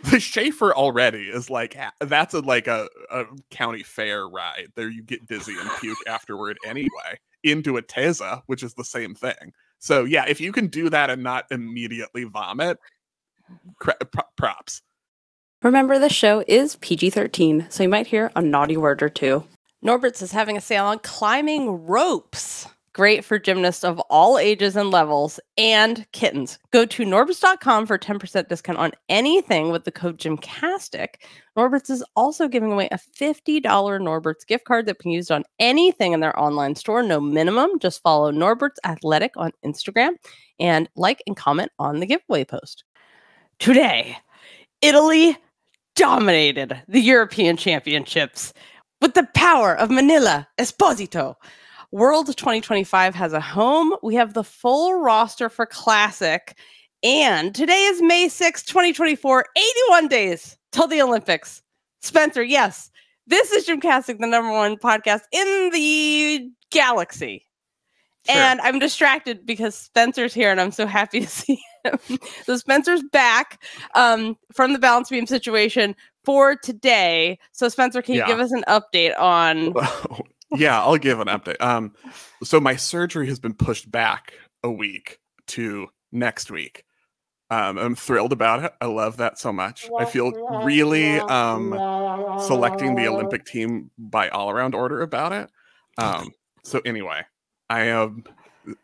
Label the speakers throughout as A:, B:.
A: The Schaefer already is like, that's like a county fair ride. There you get dizzy and puke afterward anyway. Into a Teza, which is the same thing. So yeah, if you can do that and not immediately vomit, props.
B: Remember, the show is PG-13, so you might hear a naughty word or two.
C: Norbert's is having a sale on climbing ropes. Great for gymnasts of all ages and levels, and kittens. Go to norberts.com for 10% discount on anything with the code GymCastic. Norbert's is also giving away a $50 Norbert's gift card that can be used on anything in their online store. No minimum. Just follow Norbert's Athletic on Instagram and like and comment on the giveaway post. Today, Italy dominated the European Championships with the power of Manila Esposito. World 2025 has a home. We have the full roster for Classic. And today is May 6, 2024, 81 days till the Olympics. Spencer, yes, this is GymCastic, the #1 podcast in the galaxy. Sure. And I'm distracted because Spencer's here and I'm so happy to see him. So Spencer's back from the balance beam situation for today. So Spencer, can you give us an update on...
A: Yeah, I'll give an update. So my surgery has been pushed back a week to next week. I'm thrilled about it. I love that so much. I feel really selecting the Olympic team by all-around order about it. So anyway, I am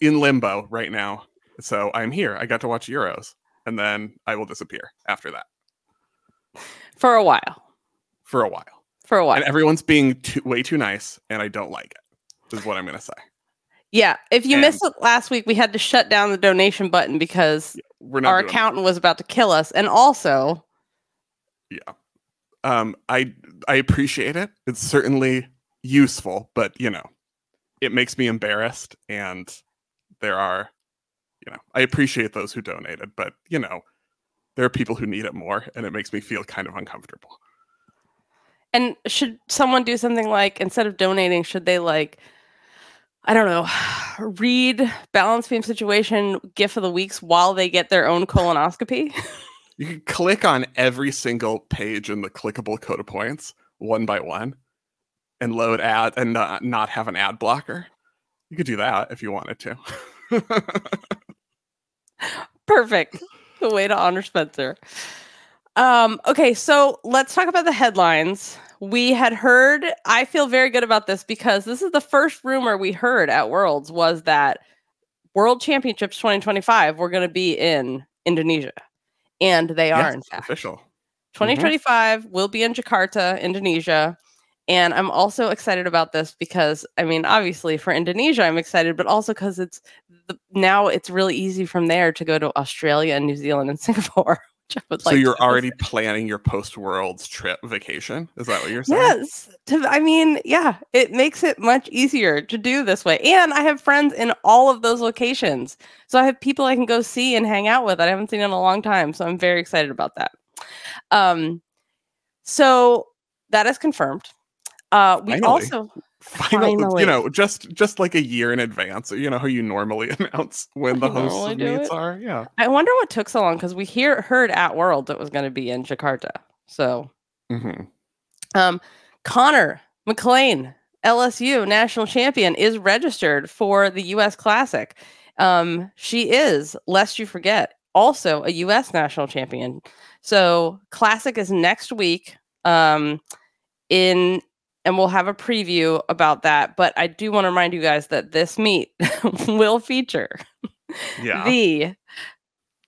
A: in limbo right now. So I'm here. I got to watch Euros, and then I will disappear after that.
C: For a while.
A: And everyone's being way too nice, and I don't like it, is what I'm going to say.
C: Yeah. If you missed it last week, we had to shut down the donation button because our accountant was about to kill us. And also...
A: Yeah. I appreciate it. It's certainly useful, but, it makes me embarrassed. And there are, I appreciate those who donated, but, there are people who need it more, and it makes me feel kind of uncomfortable.
C: And should someone do something like, instead of donating, should they I don't know, read balance beam situation GIF of the weeks while they get their own colonoscopy?
A: You can click on every single page in the clickable code of points one by one and load ad and not have an ad blocker. You could do that if you wanted to.
C: Perfect. The way to honor Spencer. Okay, so let's talk about the headlines. We had heard, I feel very good about this because this is the first rumor we heard at Worlds was that World Championships 2025 were going to be in Indonesia. And they are, in fact.
A: Official.
C: 2025 will be in Jakarta, Indonesia. And I'm also excited about this because, obviously for Indonesia, I'm excited, but also because now it's really easy from there to go to Australia and New Zealand and Singapore.
A: So you're already planning your post-Worlds trip vacation? Is that what you're saying?
C: Yes. Yeah, it makes it much easier to do this way. And I have friends in all of those locations. So I have people I can go see and hang out with that I haven't seen in a long time. So I'm very excited about that. So that is confirmed.
A: Finally, just like a year in advance, how you normally announce when the hosts of meets are. Yeah.
C: I wonder what took so long because we heard at World it was going to be in Jakarta. So, Konnor McLean, LSU national champion, is registered for the U.S. Classic. She is, lest you forget, also a U.S. national champion. So, Classic is next week. And we'll have a preview about that. But I do want to remind you guys that this meet will feature the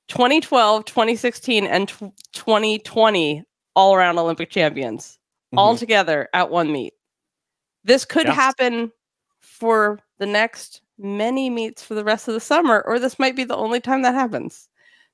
C: 2012, 2016, and 2020 all-around Olympic champions all together at one meet. This could happen for the next many meets for the rest of the summer, or this might be the only time that happens.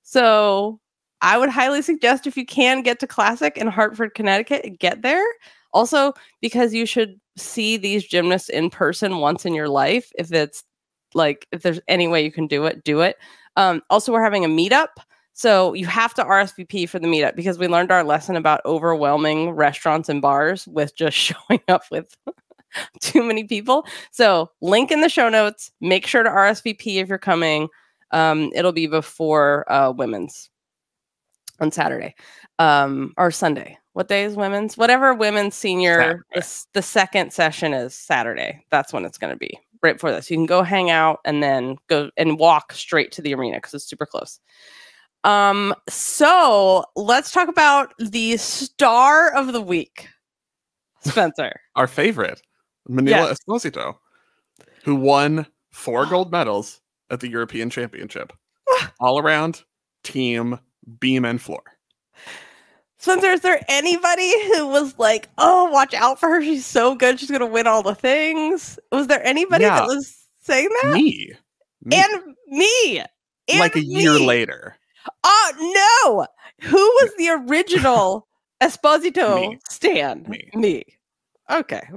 C: So I would highly suggest if you can get to Classic in Hartford, Connecticut, get there. Also, because you should see these gymnasts in person once in your life. If there's any way you can do it, do it. Also, we're having a meetup. So you have to RSVP for the meetup because we learned our lesson about overwhelming restaurants and bars with just showing up with too many people. So link in the show notes. Make sure to RSVP if you're coming. It'll be before women's. on Saturday, or Sunday. What day is women's? Whatever women's senior, the second session is Saturday. That's when it's going to be, right before this. You can go hang out and then go and walk straight to the arena because it's super close. So let's talk about the star of the week, Spencer.
A: Our favorite, Manila Esposito, who won 4 gold medals at the European Championship. All around, team, beam, and floor.
C: Spencer, is there anybody who was like, oh, watch out for her, she's so good, she's going to win all the things? Was there anybody that was saying that?
A: Me.
C: And me. And
A: like a year later.
C: Oh, no. Who was the original Esposito stan? Me. Okay.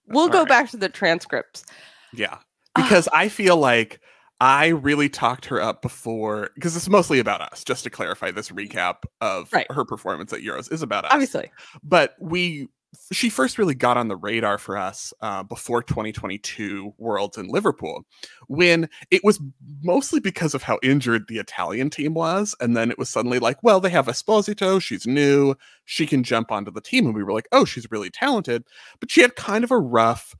C: We'll go back to the transcripts.
A: Yeah. Because I feel like I really talked her up before, because it's mostly about us, just to clarify. This recap of her performance at Euros is about us.
C: Obviously.
A: But she first really got on the radar for us before 2022 Worlds in Liverpool, when it was mostly because of how injured the Italian team was. And then it was suddenly like, well, they have Esposito, she's new, she can jump onto the team. And we were like, oh, she's really talented. But she had kind of a rough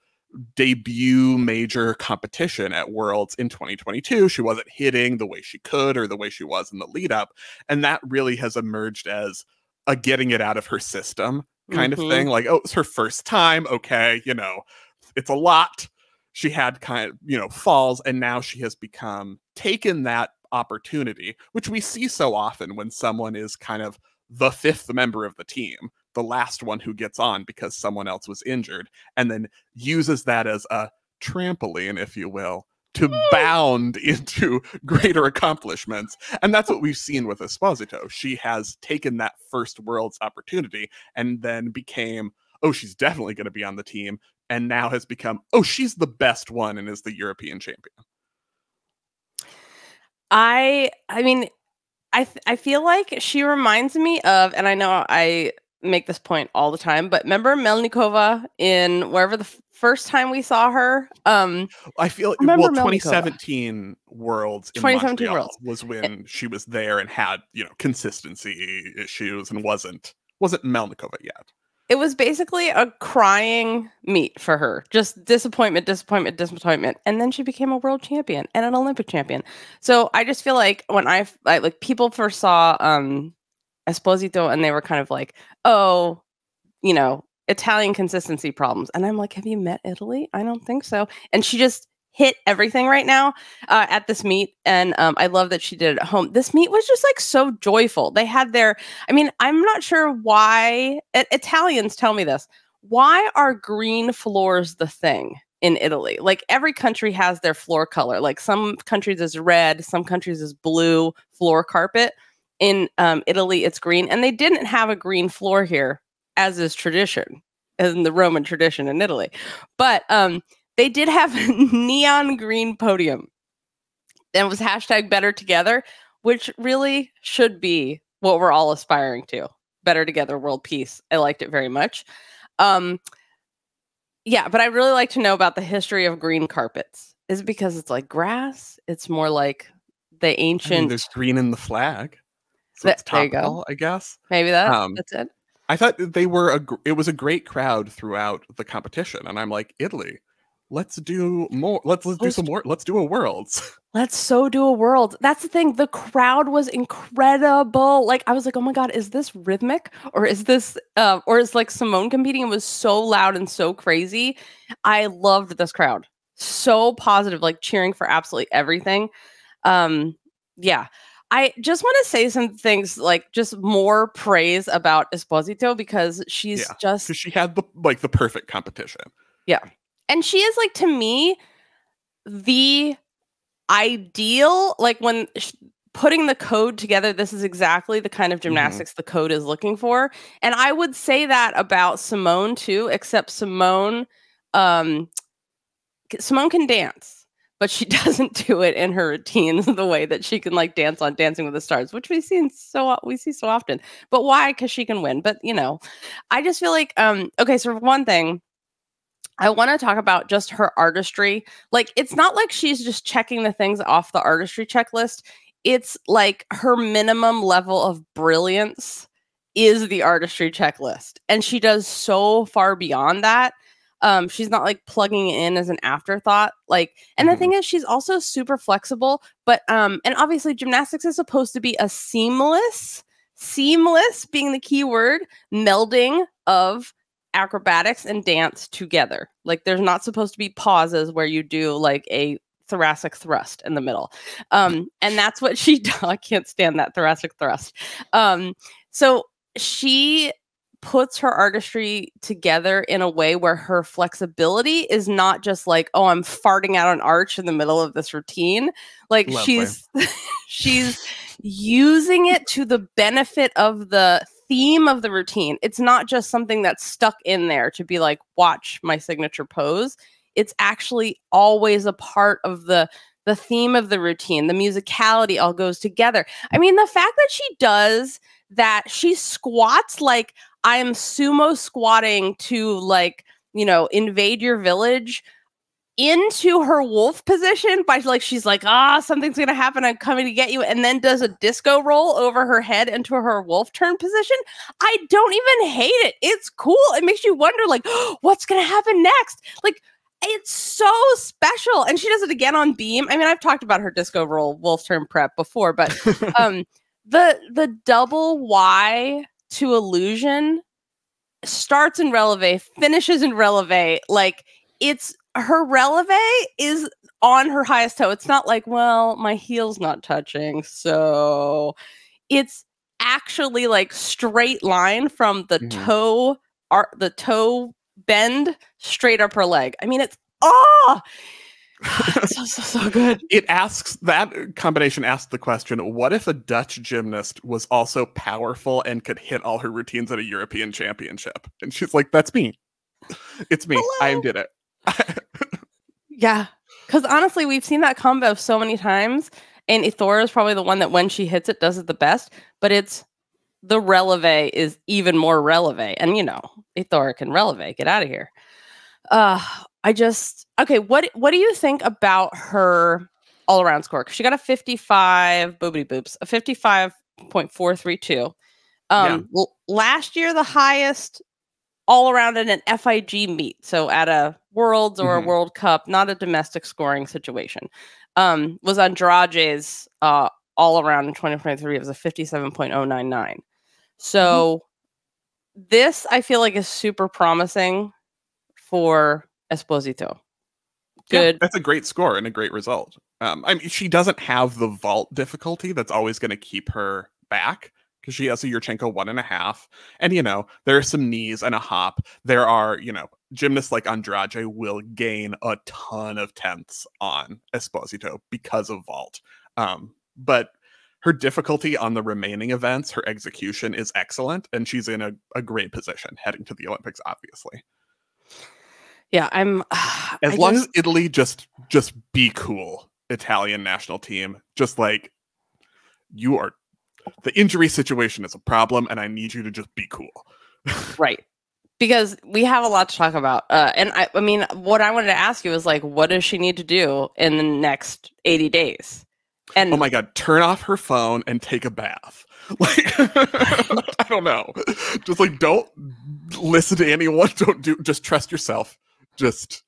A: debut major competition at Worlds in 2022. She wasn't hitting the way she could or the way she was in the lead up. And that really has emerged as a getting it out of her system kind of thing. Like, oh, it's her first time. Okay, it's a lot. She had kind of, falls, and now she has taken that opportunity, which we see so often when someone is kind of the 5th member of the team, the last one who gets on because someone else was injured, and then uses that as a trampoline, if you will, to bound into greater accomplishments. And that's what we've seen with Esposito. She has taken that first World's opportunity and then became, oh, she's definitely going to be on the team, and now has become, oh, she's the best one and is the European champion.
C: I mean, I feel like she reminds me of, and I know I make this point all the time, but remember Melnikova in wherever the first time we saw her?
A: I feel like, 2017 Worlds in Montreal was when she was there and had, consistency issues and wasn't Melnikova yet.
C: It was basically a crying meet for her. Just disappointment. And then she became a world champion and an Olympic champion. So I just feel like when I people first saw Esposito and they were kind of like, oh, Italian consistency problems. And I'm like, have you met Italy? I don't think so. And she just hit everything right now at this meet. And I love that she did it at home. This meet was just like so joyful. They had I'm not sure why Italians tell me this. Why are green floors the thing in Italy? Like every country has their floor color. Like some countries is red, some countries is blue floor carpet. In Italy, it's green. And they didn't have a green floor here, as is tradition, as in the Roman tradition in Italy. But they did have a neon green podium. And it was hashtag better together, which really should be what we're all aspiring to. Better together, world peace. I liked it very much. But I really like to know about the history of green carpets. Is it because it's like grass? It's more like the ancient...
A: there's green in the flag. So it's topical, I guess.
C: Maybe that's it.
A: I thought it was a great crowd throughout the competition. And I'm like, Italy, let's do more. Let's do some more. Let's do a Worlds.
C: Let's do a Worlds. That's the thing. The crowd was incredible. Like, I was like, oh my God, is this rhythmic? Or is this, or is like Simone competing? It was so loud and so crazy. I loved this crowd. So positive, like cheering for absolutely everything. I just want to say some things, like just more praise about Esposito, because she's because
A: she had the perfect competition.
C: Yeah. And she is, like, to me, the ideal, like when putting the code together, this is exactly the kind of gymnastics the code is looking for. And I would say that about Simone too, except Simone can dance, but she doesn't do it in her routines the way that she can like dance on Dancing with the Stars, which we see so often. But why? Because she can win. But I just feel like okay. So for one thing, I want to talk about just her artistry. Like, it's not like she's just checking the things off the artistry checklist. it's like her minimum level of brilliance is the artistry checklist. And she does so far beyond that. She's not like plugging it in as an afterthought. Like, and the thing is, she's also super flexible, but and obviously gymnastics is supposed to be a seamless being the key word, melding of acrobatics and dance together. Like, there's not supposed to be pauses where you do like a thoracic thrust in the middle. And that's what she does. I can't stand that thoracic thrust. So she puts her artistry together in a way where her flexibility is not just like, oh, I'm farting out an arch in the middle of this routine. Like,
A: Lovely.
C: she's using it to the benefit of the theme of the routine. It's not just something that's stuck in there to be like, watch my signature pose. It's actually always a part of the theme of the routine. The musicality all goes together. I mean, the fact that she does that, she squats like I am sumo squatting to, like, you know, invade your village, into her wolf position by like, she's like, something's gonna happen, I'm coming to get you, and then does a disco roll over her head into her wolf turn position. I don't even hate it. It's cool. It makes you wonder, like, what's gonna happen next? Like, it's so special. And she does it again on beam. I mean, I've talked about her disco roll wolf turn prep before, but the double Y to illusion starts in releve, finishes in releve. Like, it's her releve is on her highest toe. It's not like, well, my heel's not touching, so it's actually like straight line from the toe bend straight up her leg. I mean, it's so good.
A: It asks, that combination asks the question, what if a Dutch gymnast was also powerful and could hit all her routines at a European championship? And she's like, that's me. It's me.
C: Hello.
A: I did it.
C: Yeah. Because honestly, we've seen that combo so many times. And Ithora is probably the one that when she hits it, does it the best. But it's the releve is even more releve. And, you know, Ithora can releve. Get out of here. Okay, what do you think about her all-around score? Because she got a 55, boobity boops, a 55.432. Last year, the highest all-around in an FIG meet, so at a Worlds or a World Cup, not a domestic scoring situation, was Andrade's all-around in 2023. It was a 57.099. So this, I feel like, is super promising for Esposito. Good.
A: Yeah, that's a great score and a great result. I mean, she doesn't have the vault difficulty that's always going to keep her back because she has a Yurchenko 1.5. And, you know, there are some knees and a hop. There are, you know, gymnasts like Andrade will gain a ton of tenths on Esposito because of vault. But her difficulty on the remaining events, her execution is excellent. And she's in a great position heading to the Olympics, obviously.
C: Yeah,
A: as long as Italy just be cool, Italian national team, just like, you are, the injury situation is a problem, and I need you to just be cool.
C: Right. Because we have a lot to talk about. And I mean, what I wanted to ask you is, like, what does she need to do in the next 80 days? And
A: oh my God, turn off her phone and take a bath. Like, I don't know. Just like, don't listen to anyone. Just trust yourself. Just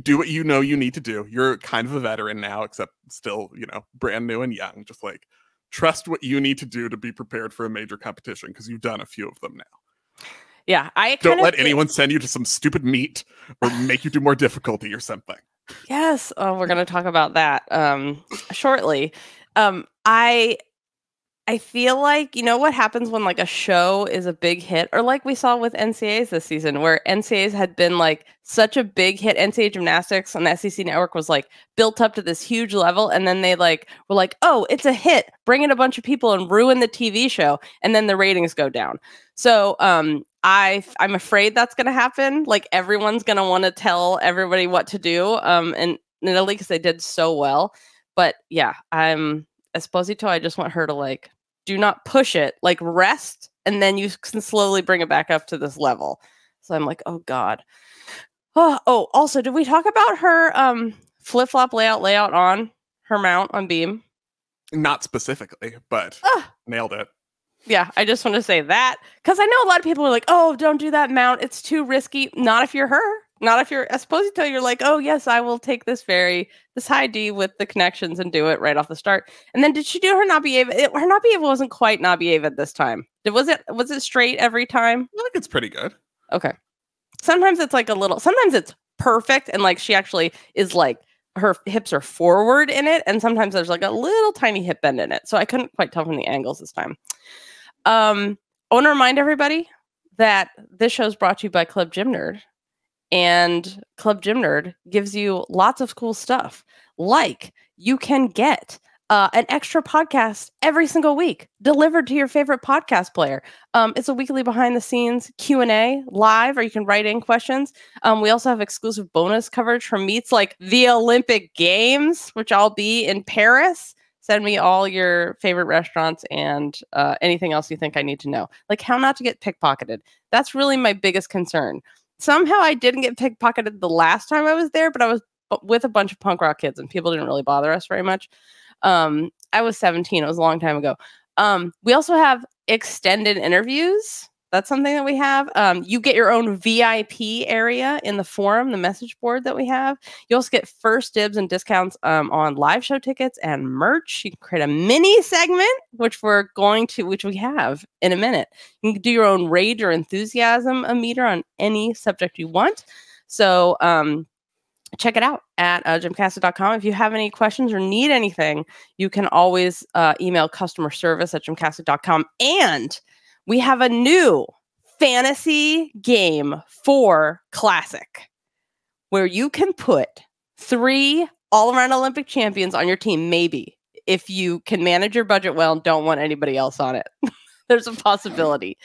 A: do what you know you need to do. You're kind of a veteran now, except still, you know, brand new and young. Just like, trust what you need to do to be prepared for a major competition, because you've done a few of them now.
C: Yeah,
A: don't let anyone send you to some stupid meet or make you do more difficulty or something.
C: Yes. Oh, we're going to talk about that shortly. I feel like, you know what happens when like a show is a big hit, or like we saw with NCAAs this season, where NCAAs had been like such a big hit. NCAA Gymnastics on the SEC network was like built up to this huge level. And then they like were like, oh, it's a hit. Bring in a bunch of people and ruin the TV show. And then the ratings go down. So I'm afraid that's going to happen. Like, everyone's going to want to tell everybody what to do. And Italy, because they did so well. But yeah, Esposito, I just want her to like, do not push it, like rest, and then you can slowly bring it back up to this level. So I'm like, oh God. Oh, also, did we talk about her flip-flop layout on her mount on beam?
A: Not specifically, but nailed it.
C: Yeah, I just want to say that because I know a lot of people are like, "Oh, don't do that mount; it's too risky." Not if you're her. Not if you're Esposito. You're like, "Oh yes, I will take this high D with the connections and do it right off the start." And then did she do her Nabieva? Her Nabieva wasn't quite Nabieva this time. Was it straight every time?
A: I think it's pretty good.
C: Okay. Sometimes it's like sometimes it's perfect and like she actually is like her hips are forward in it, and sometimes there's like a little tiny hip bend in it. So I couldn't quite tell from the angles this time. I want to remind everybody that this show is brought to you by Club Gym Nerd, and Club Gym Nerd gives you lots of cool stuff. Like you can get an extra podcast every single week delivered to your favorite podcast player. It's a weekly behind the scenes Q&A live, or you can write in questions. We also have exclusive bonus coverage from meets like the Olympic Games, which I'll be in Paris. Send me all your favorite restaurants and anything else you think I need to know. Like how not to get pickpocketed. That's really my biggest concern. Somehow I didn't get pickpocketed the last time I was there, but I was with a bunch of punk rock kids and people didn't really bother us very much. I was 17. It was a long time ago. We also have extended interviews. That's something that we have. You get your own VIP area in the forum, the message board that we have. You also get first dibs and discounts on live show tickets and merch. You can create a mini segment, which we have in a minute. You can do your own rage or enthusiasm meter on any subject you want. So check it out at GymCastic.com. If you have any questions or need anything, you can always email customer service at GymCastic.com. And we have a new fantasy game for Classic where you can put 3 all-around Olympic champions on your team, maybe, if you can manage your budget well and don't want anybody else on it. There's a possibility.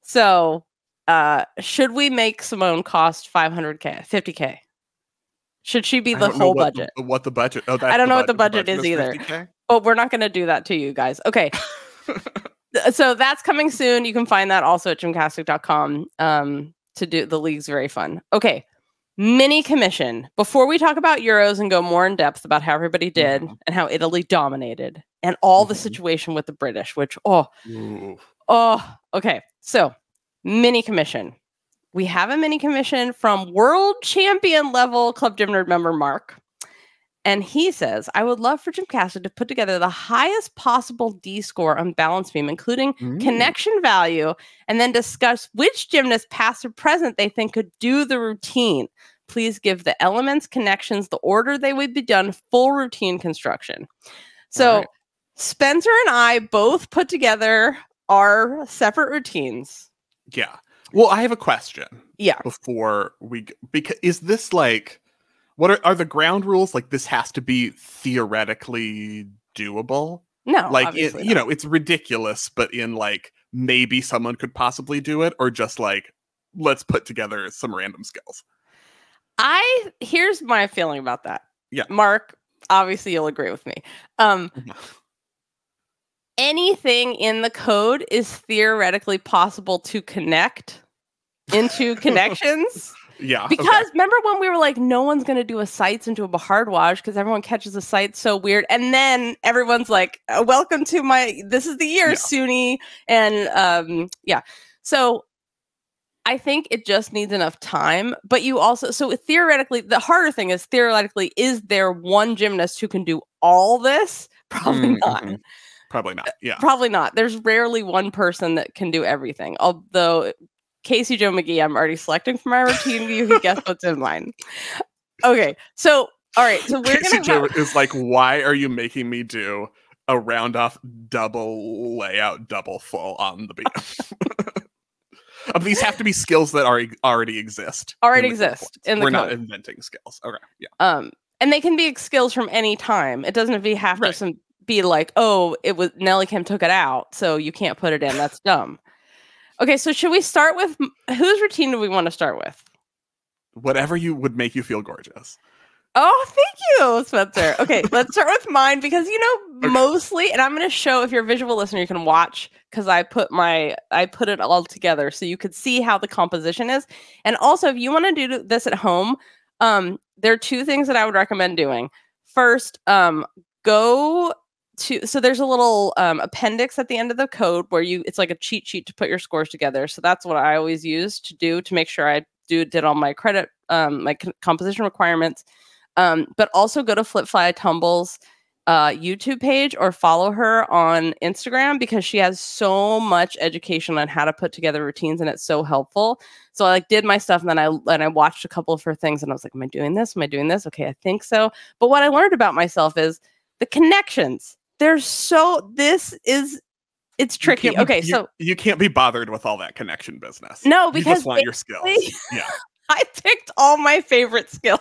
C: So should we make Simone cost $500K, $50K? Should she be the whole budget?
A: What the budget? Oh,
C: I don't know what the budget is either. $50K? But we're not going to do that to you guys. Okay. So that's coming soon. You can find that also at GymCastic.com. To do the league's very fun. Okay. Mini commission. Before we talk about Euros and go more in depth about how everybody did and how Italy dominated and all the situation with the British, which, okay. So mini commission. We have a mini commission from world champion level Club Gym Nerd member Mark. And he says, I would love for GymCastic to put together the highest possible D score on balance beam, including connection value, and then discuss which gymnast, past or present, they think could do the routine. Please give the elements, connections, the order they would be done, full routine construction. So Spencer and I both put together our separate routines.
A: Yeah. Well, I have a question.
C: Yeah.
A: Before because is this like, what are the ground rules? Like this has to be theoretically doable?
C: No,
A: like it's ridiculous, but in like maybe someone could possibly do it, or just like let's put together some random skills.
C: Here's my feeling about that.
A: Yeah,
C: Mark, obviously you'll agree with me. Anything in the code is theoretically possible to connect into connections.
A: Yeah.
C: Because remember when we were like, no one's going to do a sights into a bahardwaj because everyone catches a sight so weird. And then everyone's like, welcome to this is the year, Suni. And so I think it just needs enough time. But so theoretically, the harder thing is is there one gymnast who can do all this? Probably not.
A: Probably not. Yeah.
C: Probably not. There's rarely one person that can do everything. Although Casey Joe McGee, I'm already selecting for my routine view. He guessed what's in mine. Okay. So, all right. So we're
A: Casey Joe is like, why are you making me do a round off double layout, double full on the beat? These have to be skills that already exist. We're not inventing skills. Okay. Yeah.
C: And they can be skills from any time. It doesn't have to be like, oh, it was Nelly Kim took it out, so you can't put it in. That's dumb. Okay, so should we start with whose routine do we want to start with?
A: Whatever would make you feel gorgeous.
C: Oh, thank you, Spencer. Okay, let's start with mine because mostly, and I'm going to show, if you're a visual listener, you can watch because I put it all together so you could see how the composition is. And also, if you want to do this at home, there are 2 things that I would recommend doing. First, go so there's a little appendix at the end of the code where it's like a cheat sheet to put your scores together. So that's what I always use to make sure I did all my credit, my composition requirements. But also go to Flip Fly Tumble's YouTube page or follow her on Instagram, because she has so much education on how to put together routines, and it's so helpful. So I did my stuff, and then I watched a couple of her things, and I was like, am I doing this? Am I doing this? Okay, I think so. But what I learned about myself is the connections. It's tricky. Okay, so
A: you can't be bothered with all that connection business.
C: No, because
A: you just want your skills. Yeah.
C: I picked all my favorite skills.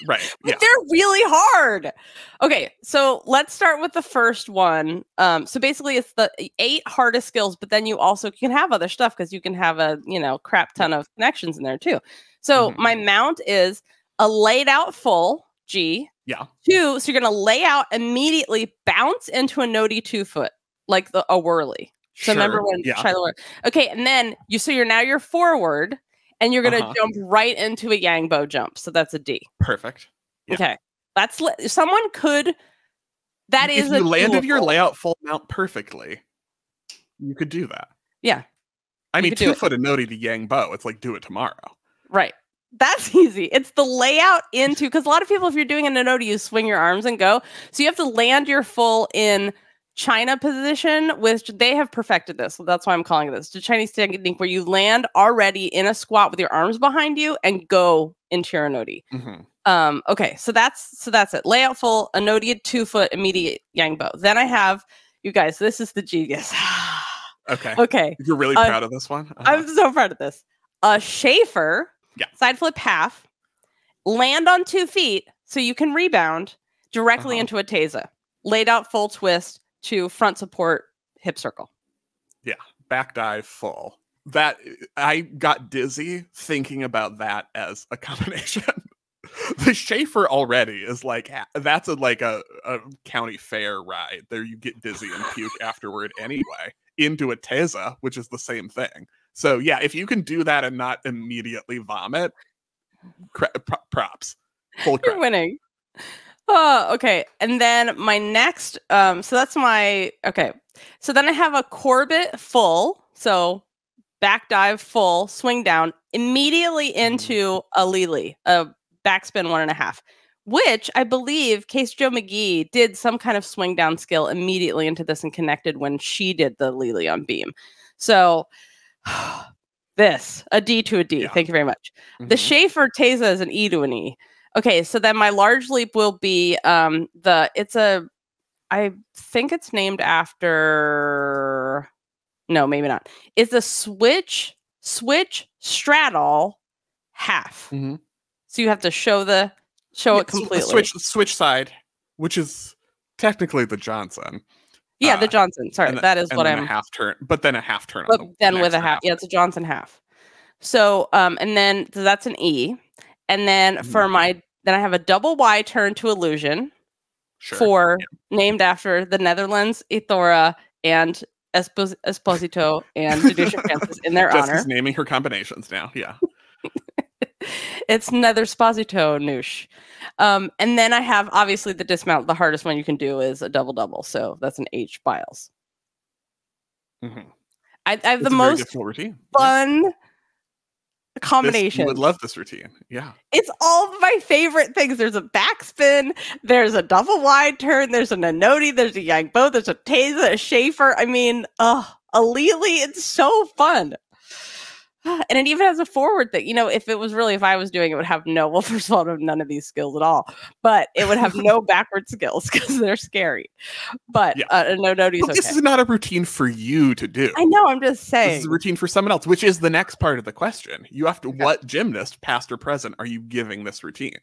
A: Right.
C: But
A: yeah.
C: they're really hard. Okay, so let's start with the first one. So basically it's the 8 hardest skills, but then you can have other stuff, because you can have a crap ton of connections in there too. So my mount is a laid out full G.
A: Yeah.
C: 2, so you're gonna lay out, immediately bounce into a noddy 2-foot, like a whirly. So remember when Jayla. Okay, and then you're forward, and you're gonna jump right into a yang bow jump. So that's a D.
A: Perfect.
C: Yeah. Okay, that's someone could. That is
A: if you landed your layout full mount perfectly, you could do that.
C: Yeah.
A: I mean, 2-foot a noddy to yang bow. It's like, do it tomorrow.
C: Right. That's easy. It's the layout because a lot of people, if you're doing a noddy, you swing your arms and go. So you have to land your full in China position, which they have perfected this. So that's why I'm calling it this. The Chinese technique where you land already in a squat with your arms behind you and go into your noddy. Okay, so that's it. Layout full, a noddy 2-foot, immediate yang bow. Then I have, you guys, this is the genius. Okay.
A: You're really proud of this one?
C: I'm so proud of this. A Schaefer.
A: Yeah.
C: Side flip half, land on 2 feet so you can rebound directly into a teza. Laid out full twist to front support hip circle.
A: Yeah. Back dive full. That I got dizzy thinking about that as a combination. The Schaefer already is like, that's like a county fair ride. There you get dizzy and puke afterward anyway. Into a teza, which is the same thing. So yeah, if you can do that and not immediately vomit, props. Full credit.
C: You're winning. Oh, okay. And then my next, so that's my, okay. So then I have a Corbett full. So back dive full, swing down, immediately into a Lili, a backspin 1.5, which I believe Case Joe McGee did some kind of swing down skill immediately into this and connected when she did the Lili on beam. So a D to a D. Yeah. Thank you very much. The Schaefer Teza is an E to an E. Okay, so then my large leap will be I think it's named after, no, maybe not. It's a switch straddle half. So you have to show it completely.
A: Switch side, which is technically the Johnson.
C: Yeah, the Johnson. Sorry, that is what I'm.
A: A half turn, but then a half turn.
C: But then with a half, yeah, it's a Johnson half. So, and then so that's an E, and then then I have a double Y turn to illusion, named after the Netherlands, Ithora, and Esposito and Dedusha Francis in their honor.
A: Just naming her combinations now. Yeah.
C: It's Nether Sposito Noosh. And then I have obviously the dismount. The hardest one you can do is a double. So that's an H Biles. I have the most fun combination.
A: You would love this routine. Yeah.
C: It's all of my favorite things. There's a backspin, there's a double wide turn, there's an Anodi, there's a yang bow, there's a Teza, a Schaefer. I mean, a Lili. It's so fun. And it even has a forward that, if I was doing it, would have first of all, it would have none of these skills at all, but it would have no backward skills because they're scary. But Nodi's okay.
A: This is not a routine for you to do.
C: I know, I'm just saying.
A: This is a routine for someone else, which is the next part of the question. You have to, what gymnast, past or present, are you giving this routine?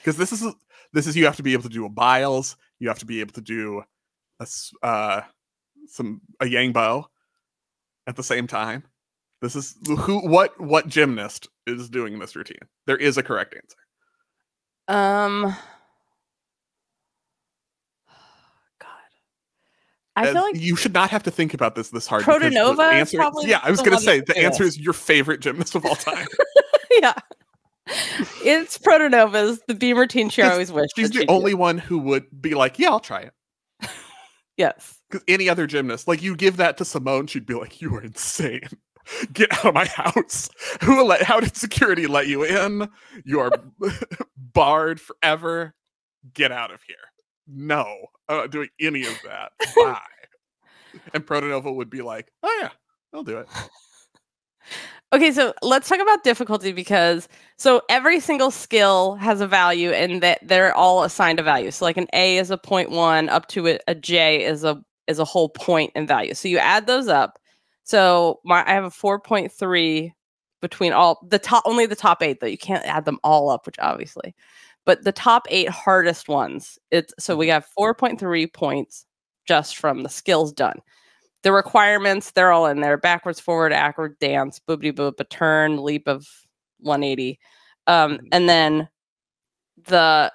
A: Because this is you have to be able to do a Biles, you have to be able to do a yang bow at the same time. This is what gymnast is doing this routine? There is a correct answer.
C: God. I feel like
A: you should not have to think about this hard.
C: Protonova is probably
A: I was going to say the answer is your favorite gymnast of all time.
C: Yeah. It's Protonova's the beam routine she always wished.
A: She's the only one who would be like, yeah, I'll try it.
C: Yes.
A: Because any other gymnast, like you give that to Simone, she'd be like, "You are insane. Get out of my house. How did security let you in? You are barred forever. Get out of here." No, I'm not doing any of that. Bye. And Protonova would be like, "Oh yeah, I'll do it."
C: Okay, so let's talk about difficulty because every single skill has a value and that they're all assigned a value. So like an A is a 0.1 up to a J is a whole point in value. So you add those up. So I have a 4.3 between only the top 8 though. You can't add them all up, which obviously. But the top 8 hardest ones, we have 4.3 points just from the skills done. The requirements, they're all in there. Backwards, forward, backward, dance, boobity boop, a turn, leap of 180. And then the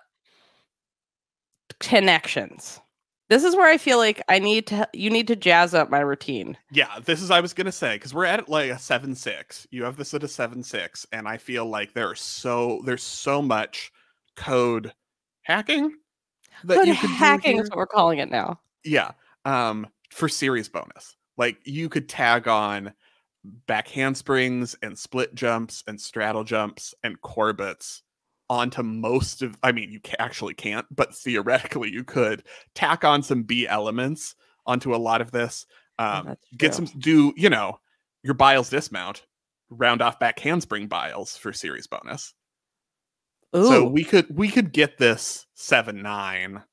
C: connections. This is where I feel like you need to jazz up my routine.
A: Yeah, I was gonna say, because we're at like a 7.6. You have this at a 7.6, and I feel like there's so much code hacking
C: that you could hacking is what we're calling it now.
A: Yeah. For series bonus, like you could tag on back handsprings and split jumps and straddle jumps and corbets onto most of, you actually can't, but theoretically you could tack on some B elements onto a lot of this. Your Biles dismount, round off back handspring Biles for series bonus. Ooh. So we could get this 7.9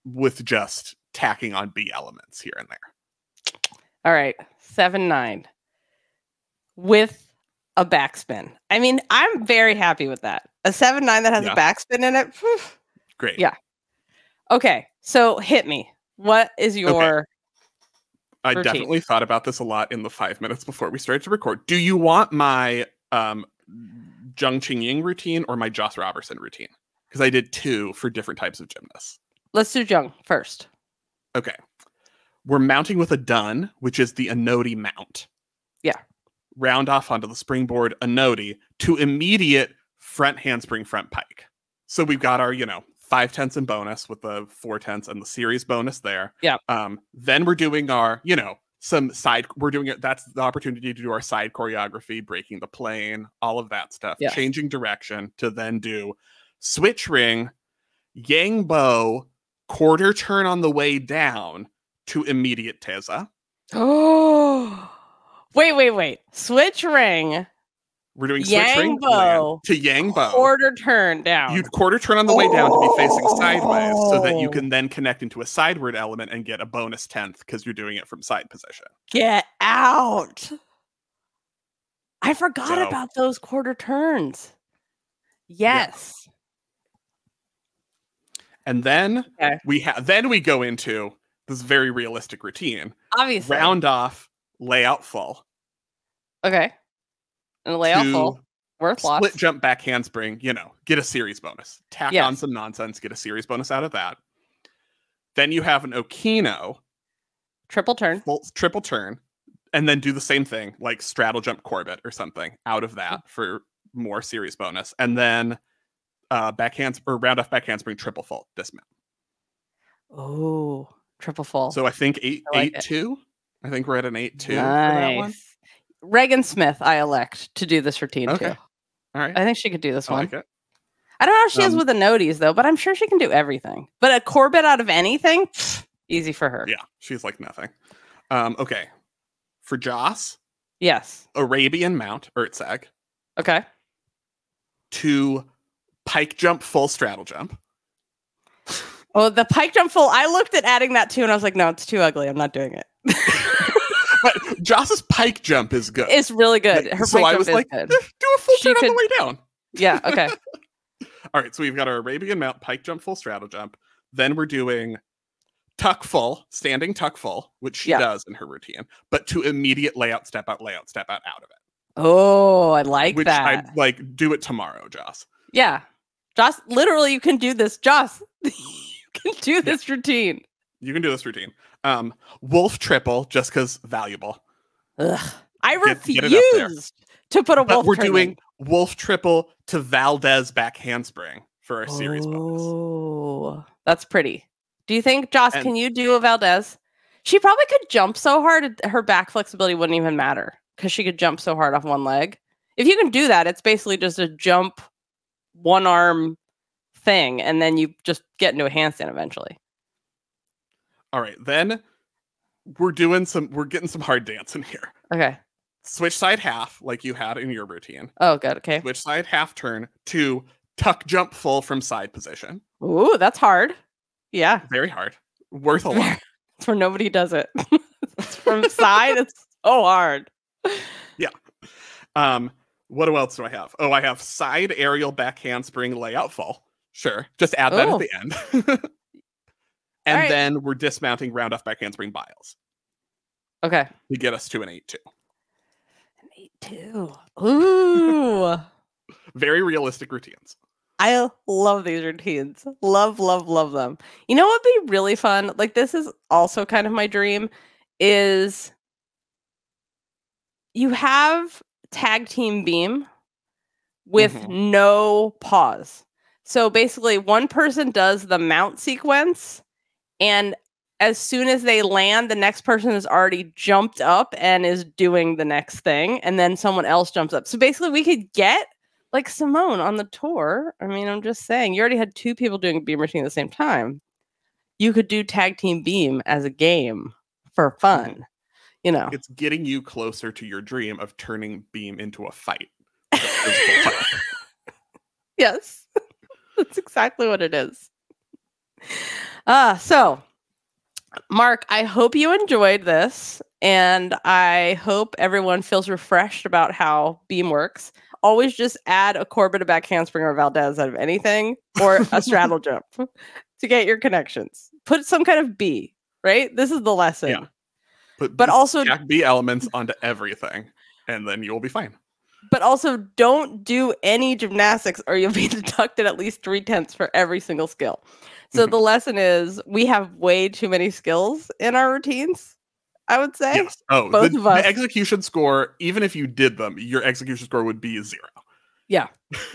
A: with just tacking on B elements here and there.
C: All right, 7.9 with a backspin. I'm very happy with that. A 7.9 that has a backspin in it. Whew.
A: Great.
C: Yeah. Okay, so hit me. What is your
A: I routine? Definitely thought about this a lot in the 5 minutes before we started to record. Do you want my Jung Qingying routine or my Joss Robertson routine? Because I did 2 for different types of gymnasts.
C: Let's do Jung first.
A: Okay. We're mounting with a dun, which is the Anodi mount.
C: Yeah.
A: Round off onto the springboard Anodi to immediate front handspring front pike. So we've got our, 5/10 in bonus with the 4/10 and the series bonus there.
C: Yeah.
A: Then we're doing our, some side, that's the opportunity to do our side choreography, breaking the plane, all of that stuff, changing direction to then do switch ring, yang bow, quarter turn on the way down to immediate teza.
C: Oh, wait. Switch ring.
A: We're doing switch ring
C: bow
A: to yang bow.
C: Quarter turn down.
A: You'd quarter turn on the way down to be facing sideways so that you can then connect into a sideward element and get a bonus 10th because you're doing it from side position.
C: Get out. I forgot about those quarter turns. Yes.
A: Yeah. And then we go into this very realistic routine.
C: Obviously.
A: Round off, layout full.
C: Okay. And layout full. Worth lots.
A: Split jump back handspring, get a series bonus. Tack on some nonsense, get a series bonus out of that. Then you have an Okino.
C: Triple turn.
A: And then do the same thing, like straddle jump Corbett or something out of that for more series bonus. And then round off back handspring triple full dismount.
C: Oh, triple full.
A: So I think 8-2. I think we're at an 8-2 for that one.
C: Regan Smith, I elect to do this routine too.
A: All right.
C: I think she could do this one.
A: Like it.
C: I don't know how she is with the noties though, but I'm sure she can do everything. But a Corbett out of anything, easy for her.
A: Yeah, she's like nothing. Okay. For Joss.
C: Yes.
A: Arabian Mount, Ertzag.
C: Okay.
A: To pike jump, full straddle jump.
C: Oh, the pike jump full. I looked at adding that too, and I was like, no, it's too ugly. I'm not doing it.
A: But Joss's pike jump is good.
C: It's really good. Her
A: so
C: pike
A: I
C: jump
A: was
C: is
A: like,
C: good.
A: Do a full turn on the way down.
C: Yeah, okay.
A: All right, so we've got our Arabian Mount, pike jump, full straddle jump. Then we're doing tuck full, standing tuck full, which she does in her routine, but to immediate layout, step out of it.
C: Oh, I like that.
A: Which I do it tomorrow, Joss.
C: Yeah. Joss, literally, you can do this. Joss, you can do this routine.
A: You can do this routine. Wolf triple, just because valuable.
C: Ugh. I refused to put a wolf.
A: But we're doing wolf triple to Valdez back handspring for our series bonus.
C: Oh, that's pretty. Do you think, Joss, can you do a Valdez? She probably could jump so hard, her back flexibility wouldn't even matter because she could jump so hard off one leg. If you can do that, it's basically just a jump, one arm thing, and then you just get into a handstand eventually.
A: All right, then we're getting some hard dancing here.
C: Okay.
A: Switch side half like you had in your routine.
C: Oh, good. Okay.
A: Switch side half turn to tuck jump full from side position.
C: Ooh, that's hard. Yeah.
A: Very hard. Worth a lot.
C: It's where nobody does it. From side, it's so hard.
A: Yeah. What else do I have? Oh, I have side aerial back handspring layout full. Sure. Just add that at the end. And then we're dismounting round off back handspring biles.
C: Okay.
A: To get us to an 8-2.
C: An 8-2. Ooh.
A: Very realistic routines.
C: I love these routines. Love, love, love them. You know what would be really fun? Like, this is also kind of my dream, is you have tag team beam with no pause. So basically, one person does the mount sequence, and as soon as they land, the next person has already jumped up and is doing the next thing, and then someone else jumps up. So basically, we could get like Simone on the tour. I mean, I'm just saying, you already had 2 people doing a beam routine at the same time. You could do tag team beam as a game for fun. You know,
A: it's getting you closer to your dream of turning beam into a fight. A physical fight.
C: Yes, that's exactly what it is. So, Mark, I hope you enjoyed this, and I hope everyone feels refreshed about how beam works. Always just add a Corbett, a back handspring, or a Valdez out of anything, or a straddle jump to get your connections. Put some kind of B, right? This is the lesson.
A: Yeah.
C: But also
A: Jack B elements onto everything, and then you'll be fine.
C: But also don't do any gymnastics or you'll be deducted at least 3/10 for every single skill. So the lesson is we have way too many skills in our routines, I would say.
A: Yes. Oh,
C: both of us.
A: The execution score, even if you did them, your execution score would be 0.
C: Yeah.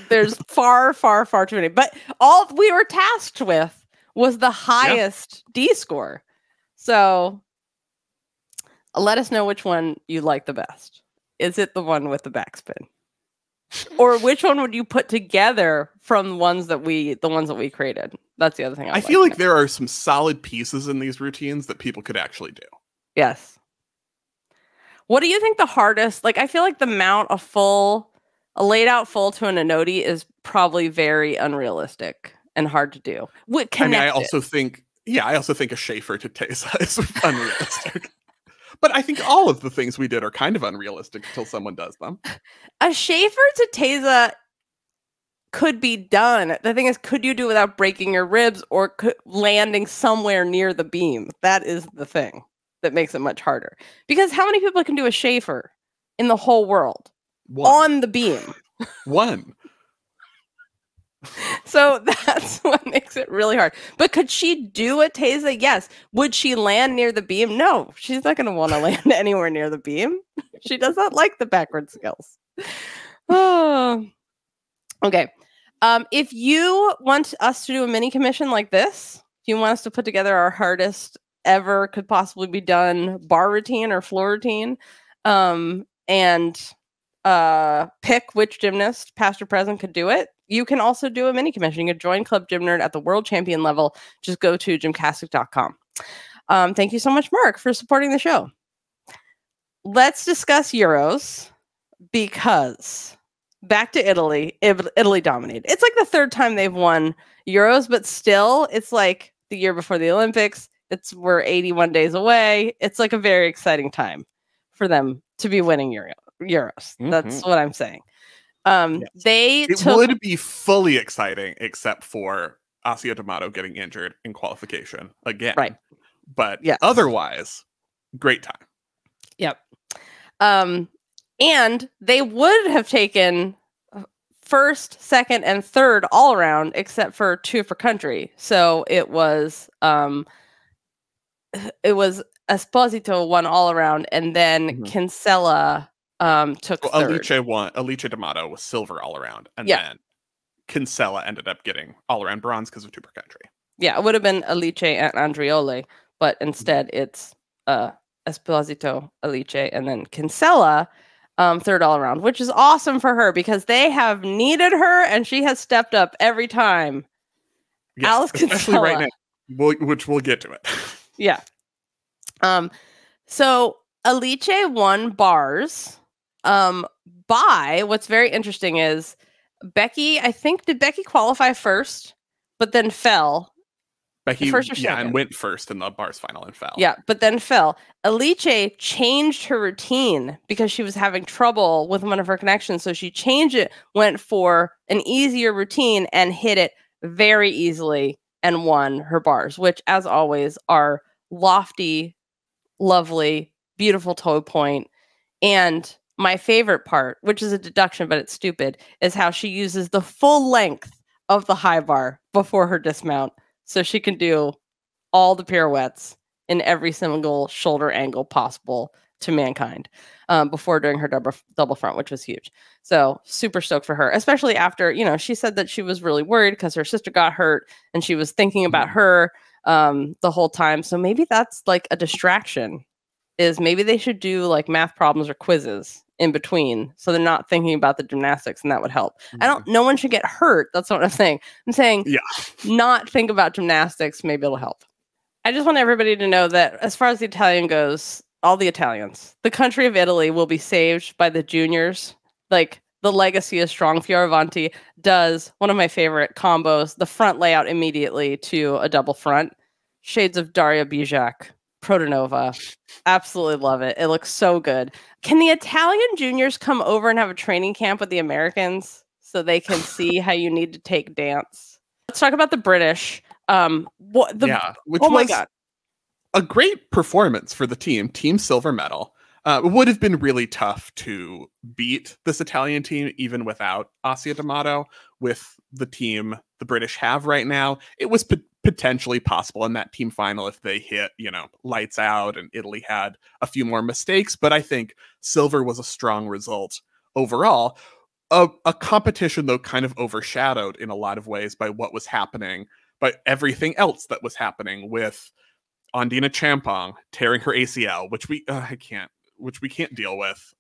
C: There's far, far, far too many. But all we were tasked with was the highest D score. So let us know which one you like the best. Is it the one with the backspin? Or which one would you put together from the ones that we created? That's the other thing.
A: I feel like there are some solid pieces in these routines that people could actually do.
C: Yes. What do you think the hardest? Like, I feel like the mount a laid out full to an anoti is probably very unrealistic and hard to do.
A: I mean, I also think a Schaefer to Tesa is unrealistic. But I think all of the things we did are kind of unrealistic until someone does them.
C: A Schaefer to Tesa could be done. The thing is, could you do it without breaking your ribs or landing somewhere near the beam? That is the thing that makes it much harder. Because how many people can do a Schaefer in the whole world? On the beam?
A: One.
C: So that's what makes it really hard. But could she do a Tesa? Yes. Would she land near the beam? No, she's not going to want to land anywhere near the beam. She does not like the backward skills. Oh. Okay. If you want us to do a mini commission like this, if you want us to put together our hardest ever could possibly be done bar routine or floor routine, and pick which gymnast, past or present, could do it, you can also do a mini commission. You can join Club Gym Nerd at the world champion level. Just go to gymcastic.com. Thank you so much, Mark, for supporting the show. Let's discuss Euros, because back to Italy. Italy dominated. It's like the 3rd time they've won Euros, but still, it's like the year before the Olympics. We're 81 days away. It's like a very exciting time for them to be winning Euros. That's what I'm saying. Yes.
A: It would be fully exciting, except for Asia D'Amato getting injured in qualification again.
C: Right.
A: But otherwise, great time.
C: Yep. And they would have taken 1st, 2nd, and 3rd all around, except for 2 for country. So it was Esposito won all around, and then Kinsella took 3rd.
A: Alica D'Amato was silver all around, and then Kinsella ended up getting all around bronze because of 2 per country.
C: Yeah, it would have been Alice and Andriole, but instead it's Esposito, Alice, and then Kinsella, third all around, which is awesome for her because they have needed her and she has stepped up every time.
A: Yes, especially
C: Kinsella.
A: right now, which we'll get to it.
C: Yeah. So Alice won bars. By what's very interesting is Becky, I think, did Becky qualify first, but then fell?
A: Becky, and went first in the bars final and fell.
C: Yeah, but then fell. Alice changed her routine because she was having trouble with one of her connections. So she changed it, went for an easier routine and hit it very easily and won her bars, which as always are lofty, lovely, beautiful toe point. And my favorite part, which is a deduction, but it's stupid, is how she uses the full length of the high bar before her dismount. So she can do all the pirouettes in every single shoulder angle possible to mankind before doing her double front, which was huge. So super stoked for her, especially after, she said that she was really worried because her sister got hurt and she was thinking about her the whole time. So maybe that's like a distraction, is maybe they should do like math problems or quizzes in between so they're not thinking about the gymnastics, and that would help. No one should get hurt. That's what I'm saying. I'm saying not think about gymnastics. Maybe it'll help. I just want everybody to know that as far as the Italian goes, all the Italians, the country of Italy will be saved by the juniors. Like the legacy is strong. Fioravanti does one of my favorite combos, the front layout immediately to a double front. Shades of Daria Bijak, Protonova. Absolutely love it. It looks so good. Can the Italian juniors come over and have a training camp with the Americans so they can see how you need to take dance? Let's talk about the British.
A: Which was a great performance for the team silver medal. It would have been really tough to beat this Italian team even without Asia D'Amato. With the team the British have right now, it was potentially possible in that team final if they hit, lights out and Italy had a few more mistakes. But I think silver was a strong result overall. A competition, though, kind of overshadowed in a lot of ways by what was happening, by everything else that was happening with Ondine Achampong tearing her ACL, which we can't deal with.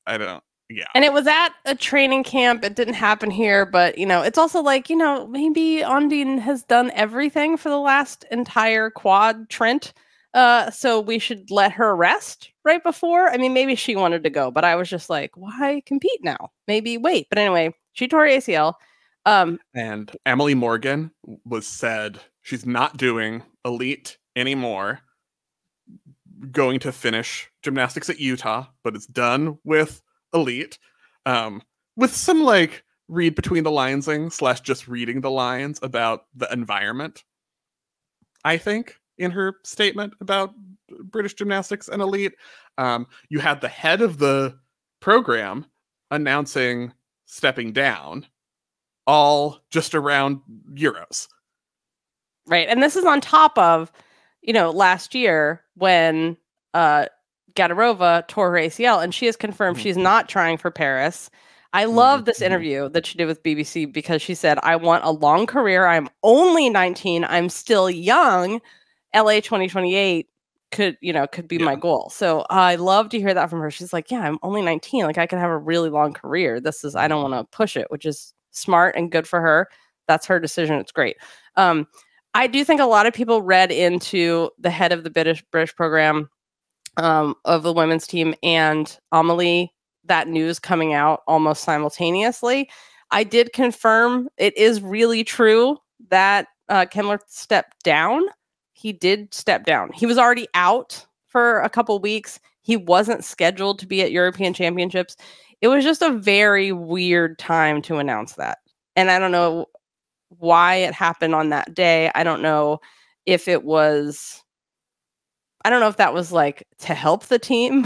A: Yeah.
C: And it was at a training camp. It didn't happen here, but it's also like, maybe Ondine has done everything for the last entire quad Trent. So we should let her rest right before. I mean, maybe she wanted to go, but I was just like, why compete now? Maybe wait. But anyway, she tore her ACL.
A: And Amelie Morgan said she's not doing elite anymore, going to finish gymnastics at Utah, but it's done with elite, with some like read between the linesing / just reading the lines about the environment, I think, in her statement about British gymnastics and elite. You had the head of the program announcing stepping down, all just around Euros.
C: Right. And this is on top of, last year when Gadarova tore her ACL, and she has confirmed she's not trying for Paris. I love this interview that she did with BBC because she said, I want a long career. I'm only 19. I'm still young. LA 2028 could be my goal. So I love to hear that from her. She's like, yeah, I'm only 19. Like I could have a really long career. I don't want to push it, which is smart and good for her. That's her decision. It's great. I do think a lot of people read into the head of the British program of the women's team and Amelie, that news coming out almost simultaneously. I did confirm it is really true that Kemmler stepped down. He did step down. He was already out for a couple weeks. He wasn't scheduled to be at European Championships. It was just a very weird time to announce that. And I don't know why it happened on that day. I don't know if that was like to help the team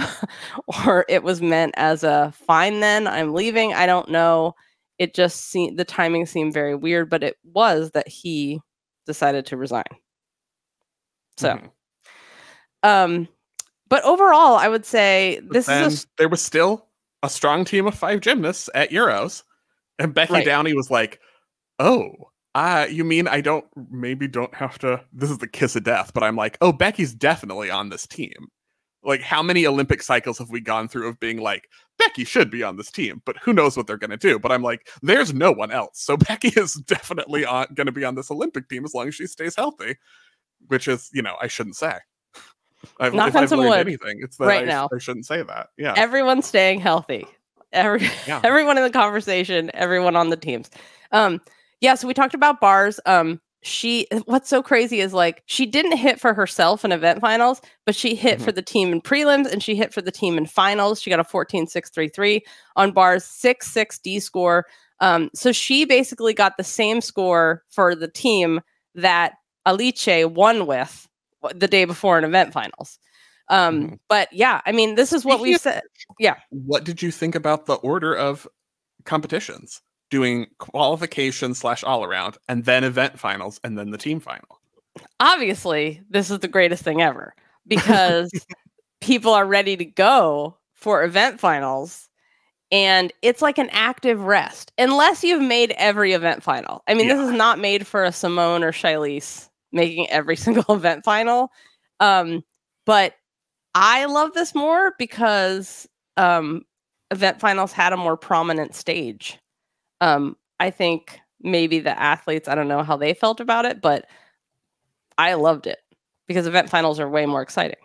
C: or it was meant as a fine then, I'm leaving. I don't know. It just seemed, the timing seemed very weird, but it was that he decided to resign. So, but overall, I would say
A: there was still a strong team of 5 gymnasts at Euros. And Becky Downie was like, oh, You mean I don't have to, this is the kiss of death, but I'm like, oh, Becky's definitely on this team. Like, how many Olympic cycles have we gone through of being like, Becky should be on this team, but who knows what they're going to do? But I'm like, there's no one else. So Becky is definitely going to be on this Olympic team as long as she stays healthy, which is, I shouldn't say. If I've learned anything, it's that I shouldn't say that. Yeah.
C: Everyone's staying healthy. Everyone in the conversation, everyone on the teams. So we talked about bars. What's so crazy is like she didn't hit for herself in event finals, but she hit for the team in prelims and she hit for the team in finals. She got a 14.633 on bars, 6.6 D score. So she basically got the same score for the team that Alice won with the day before in event finals. But yeah, I mean, this is what we said. Yeah.
A: What did you think about the order of competitions? Doing qualification / all around and then event finals and then the team final.
C: Obviously, this is the greatest thing ever because people are ready to go for event finals and it's like an active rest unless you've made every event final. I mean, This is not made for a Simone or Maellyse making every single event final. But I love this more because event finals had a more prominent stage. I think maybe the athletes, I don't know how they felt about it, but I loved it because event finals are way more exciting.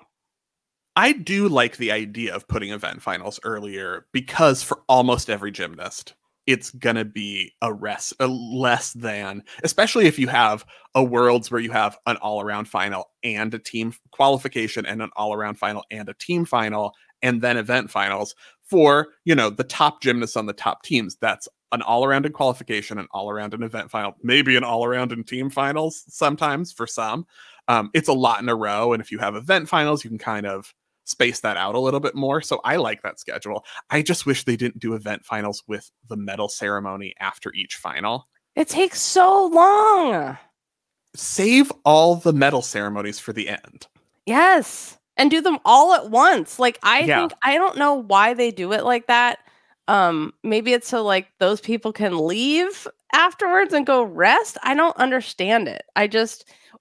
A: I do like the idea of putting event finals earlier because for almost every gymnast, it's going to be a less than, especially if you have a worlds where you have an all-around final and a team qualification and an all-around final and a team final and then event finals for, the top gymnasts on the top teams. That's an all-around in qualification, an all-around in event final, maybe an all-around in team finals sometimes for some. It's a lot in a row. And if you have event finals, you can kind of space that out a little bit more. So I like that schedule. I just wish they didn't do event finals with the medal ceremony after each final.
C: It takes so long.
A: Save all the medal ceremonies for the end.
C: Yes. And do them all at once. Like, I don't know why they do it like that. Maybe it's so like those people can leave afterwards and go rest. I don't understand it.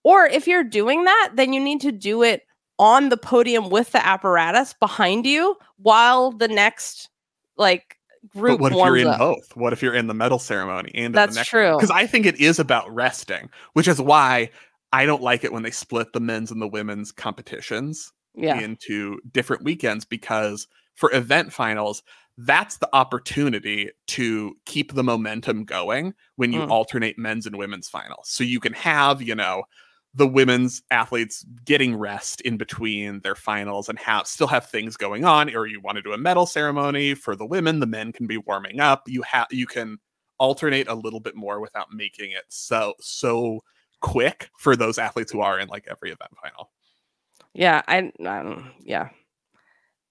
C: Or if you're doing that, then you need to do it on the podium with the apparatus behind you while the next group.
A: But what if you're in both? What if you're in the medal ceremony and
C: that's
A: the next
C: true?
A: Because I think it is about resting, which is why I don't like it when they split the men's and the women's competitions into different weekends, because for event finals, that's the opportunity to keep the momentum going when you alternate men's and women's finals. So you can have, the women's athletes getting rest in between their finals and still have things going on, or you want to do a medal ceremony for the women, the men can be warming up. You can alternate a little bit more without making it so quick for those athletes who are in every event final.
C: Yeah,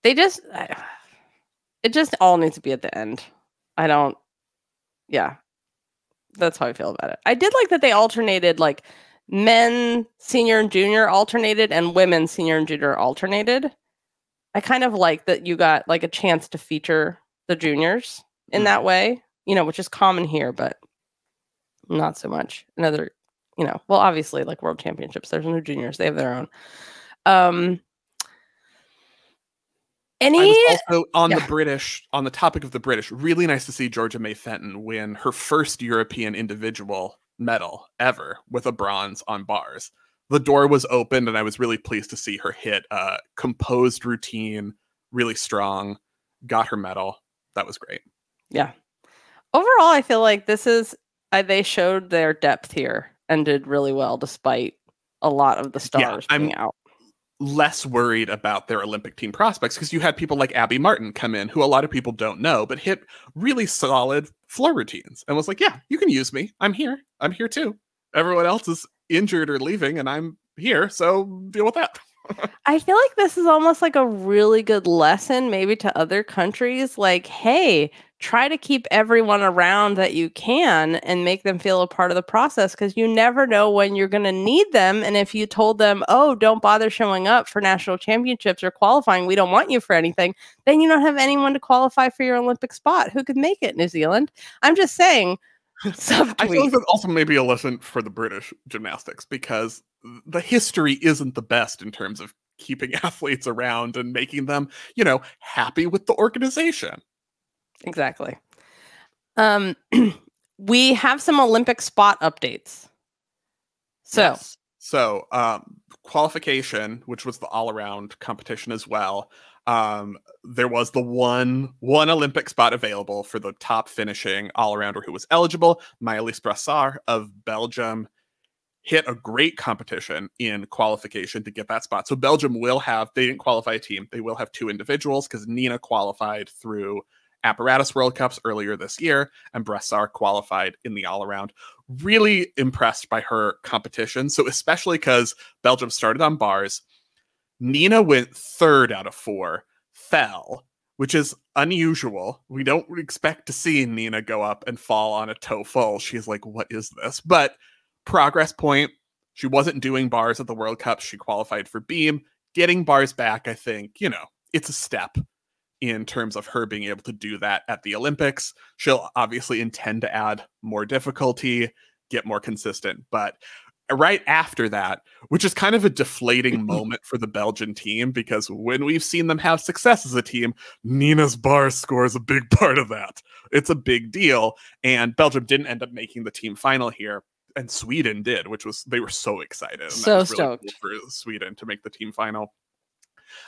C: They just it just all needs to be at the end. That's how I feel about it. I did like that they alternated, men senior and junior alternated and women senior and junior alternated. I kind of like that you got a chance to feature the juniors in that way, which is common here, but not so much in other, well, obviously world championships, there's no juniors, they have their own. I
A: was also on the topic of the British, really nice to see Georgia May Fenton win her first European individual medal ever with a bronze on bars. The door was opened and I was really pleased to see her hit a composed routine, really strong, got her medal. That was great.
C: Yeah. Overall, I feel like they showed their depth here and did really well despite a lot of the stars being out.
A: Less worried about their Olympic team prospects because you had people like Abby Martin come in, who a lot of people don't know, but hit really solid floor routines and was like, yeah, you can use me. I'm here too. Everyone else is injured or leaving and I'm here, so deal with that.
C: I feel like this is almost a really good lesson maybe to other countries, hey, try to keep everyone around that you can and make them feel a part of the process, because you never know when you're going to need them. And if you told them, oh, don't bother showing up for national championships or qualifying, we don't want you for anything, then you don't have anyone to qualify for your Olympic spot who could make it. New Zealand. I'm just saying,
A: I feel like that's also maybe a lesson for the British gymnastics, because the history isn't the best in terms of keeping athletes around and making them, happy with the organization.
C: Exactly. We have some Olympic spot updates.
A: So qualification, which was the all-around competition as well. There was the one Olympic spot available for the top finishing all-arounder who was eligible. Maellyse Brassart of Belgium hit a great competition in qualification to get that spot. So Belgium they didn't qualify a team. They will have 2 individuals, because Nina qualified through Apparatus World Cups earlier this year, and Brassart qualified in the all-around. Really impressed by her competition. So especially because Belgium started on bars, Nina went 3rd out of 4, fell, which is unusual. We don't expect to see Nina go up and fall on a toe full. She's like, what is this? But progress point, she wasn't doing bars at the World Cup. She qualified for beam. Getting bars back, I think, it's a step in terms of her being able to do that at the Olympics. She'll obviously intend to add more difficulty, get more consistent. But right after that, which is kind of a deflating moment for the Belgian team, because when we've seen them have success as a team, Nina's bar score is a big part of that. It's a big deal. And Belgium didn't end up making the team final here, and Sweden did, they were so excited. And
C: so
A: that was
C: stoked
A: really cool for Sweden to make the team final.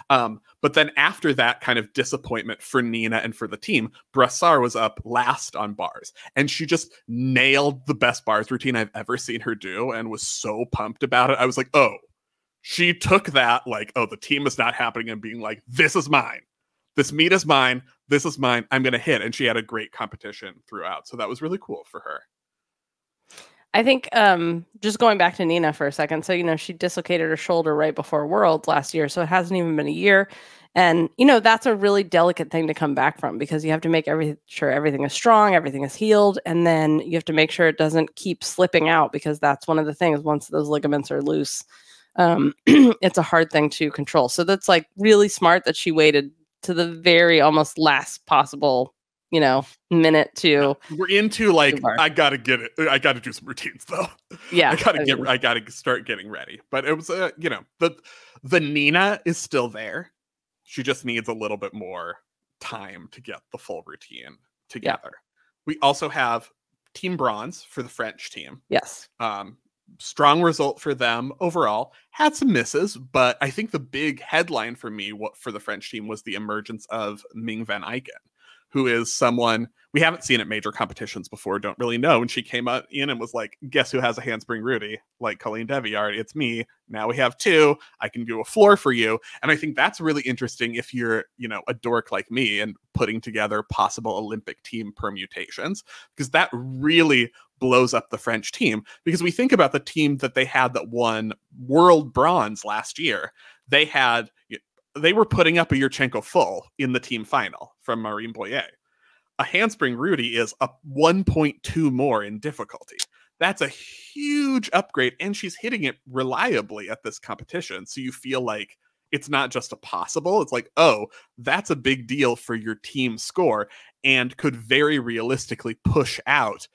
A: But then after that kind of disappointment for Nina and for the team, Brassart was up last on bars, and she just nailed the best bars routine I've ever seen her do, and was so pumped about it. I was like, oh, she took that, like, oh, the team is not happening, and being like, this is mine. This meet is mine. This is mine. I'm going to hit. And she had a great competition throughout. So that was really cool for her.
C: I think just going back to Nina for a second. So, she dislocated her shoulder right before Worlds last year. So it hasn't even been a year. And, that's a really delicate thing to come back from, because you have to make sure everything is strong, everything is healed. And then you have to make sure it doesn't keep slipping out, because that's one of the things. Once those ligaments are loose, it's a hard thing to control. So that's like really smart that she waited to the very almost last possible minute to.
A: We're into like, I gotta get it. I gotta do some routines though.
C: Yeah,
A: I gotta start getting ready. But it was, the Nina is still there. She just needs a little bit more time to get the full routine together. Yeah. We also have team bronze for the French team.
C: Yes.
A: Strong result for them overall. Had some misses, but I think the big headline for me for the French team was the emergence of Ming Van Eijken, who is someone we haven't seen at major competitions before, don't really know. And she came in and was like, guess who has a handspring Rudy? Like Colleen Deviard, it's me. Now we have 2. I can do a floor for you. And I think that's really interesting if you're, a dork like me and putting together possible Olympic team permutations, because that really blows up the French team. Because we think about the team that they had that won world bronze last year. They were putting up a Yurchenko full in the team final from Marine Boyer. A handspring Rudy is up 1.2 more in difficulty. That's a huge upgrade, and she's hitting it reliably at this competition. So you feel like it's not just a possible. It's like, oh, that's a big deal for your team score, and could very realistically push out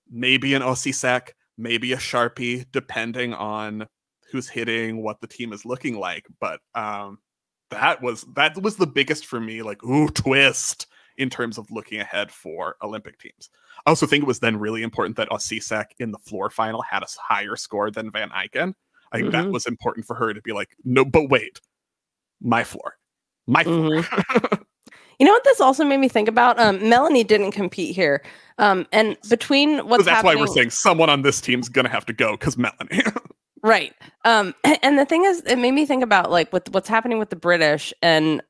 A: maybe an Osisek, maybe a Sharpie, depending on who's hitting, what the team is looking like. But that was the biggest for me, like, ooh, twist in terms of looking ahead for Olympic teams. I also think it was then really important that Osisek in the floor final had a higher score than Van Eijken. I think that was important for her to be like, no, but wait, my floor.
C: You know what this also made me think about? Melanie didn't compete here. And between what's
A: that's
C: happening...
A: why we're saying someone on this team's going to have to go, because Melanie.
C: Right. And the thing is, it made me think about like what's happening with the British and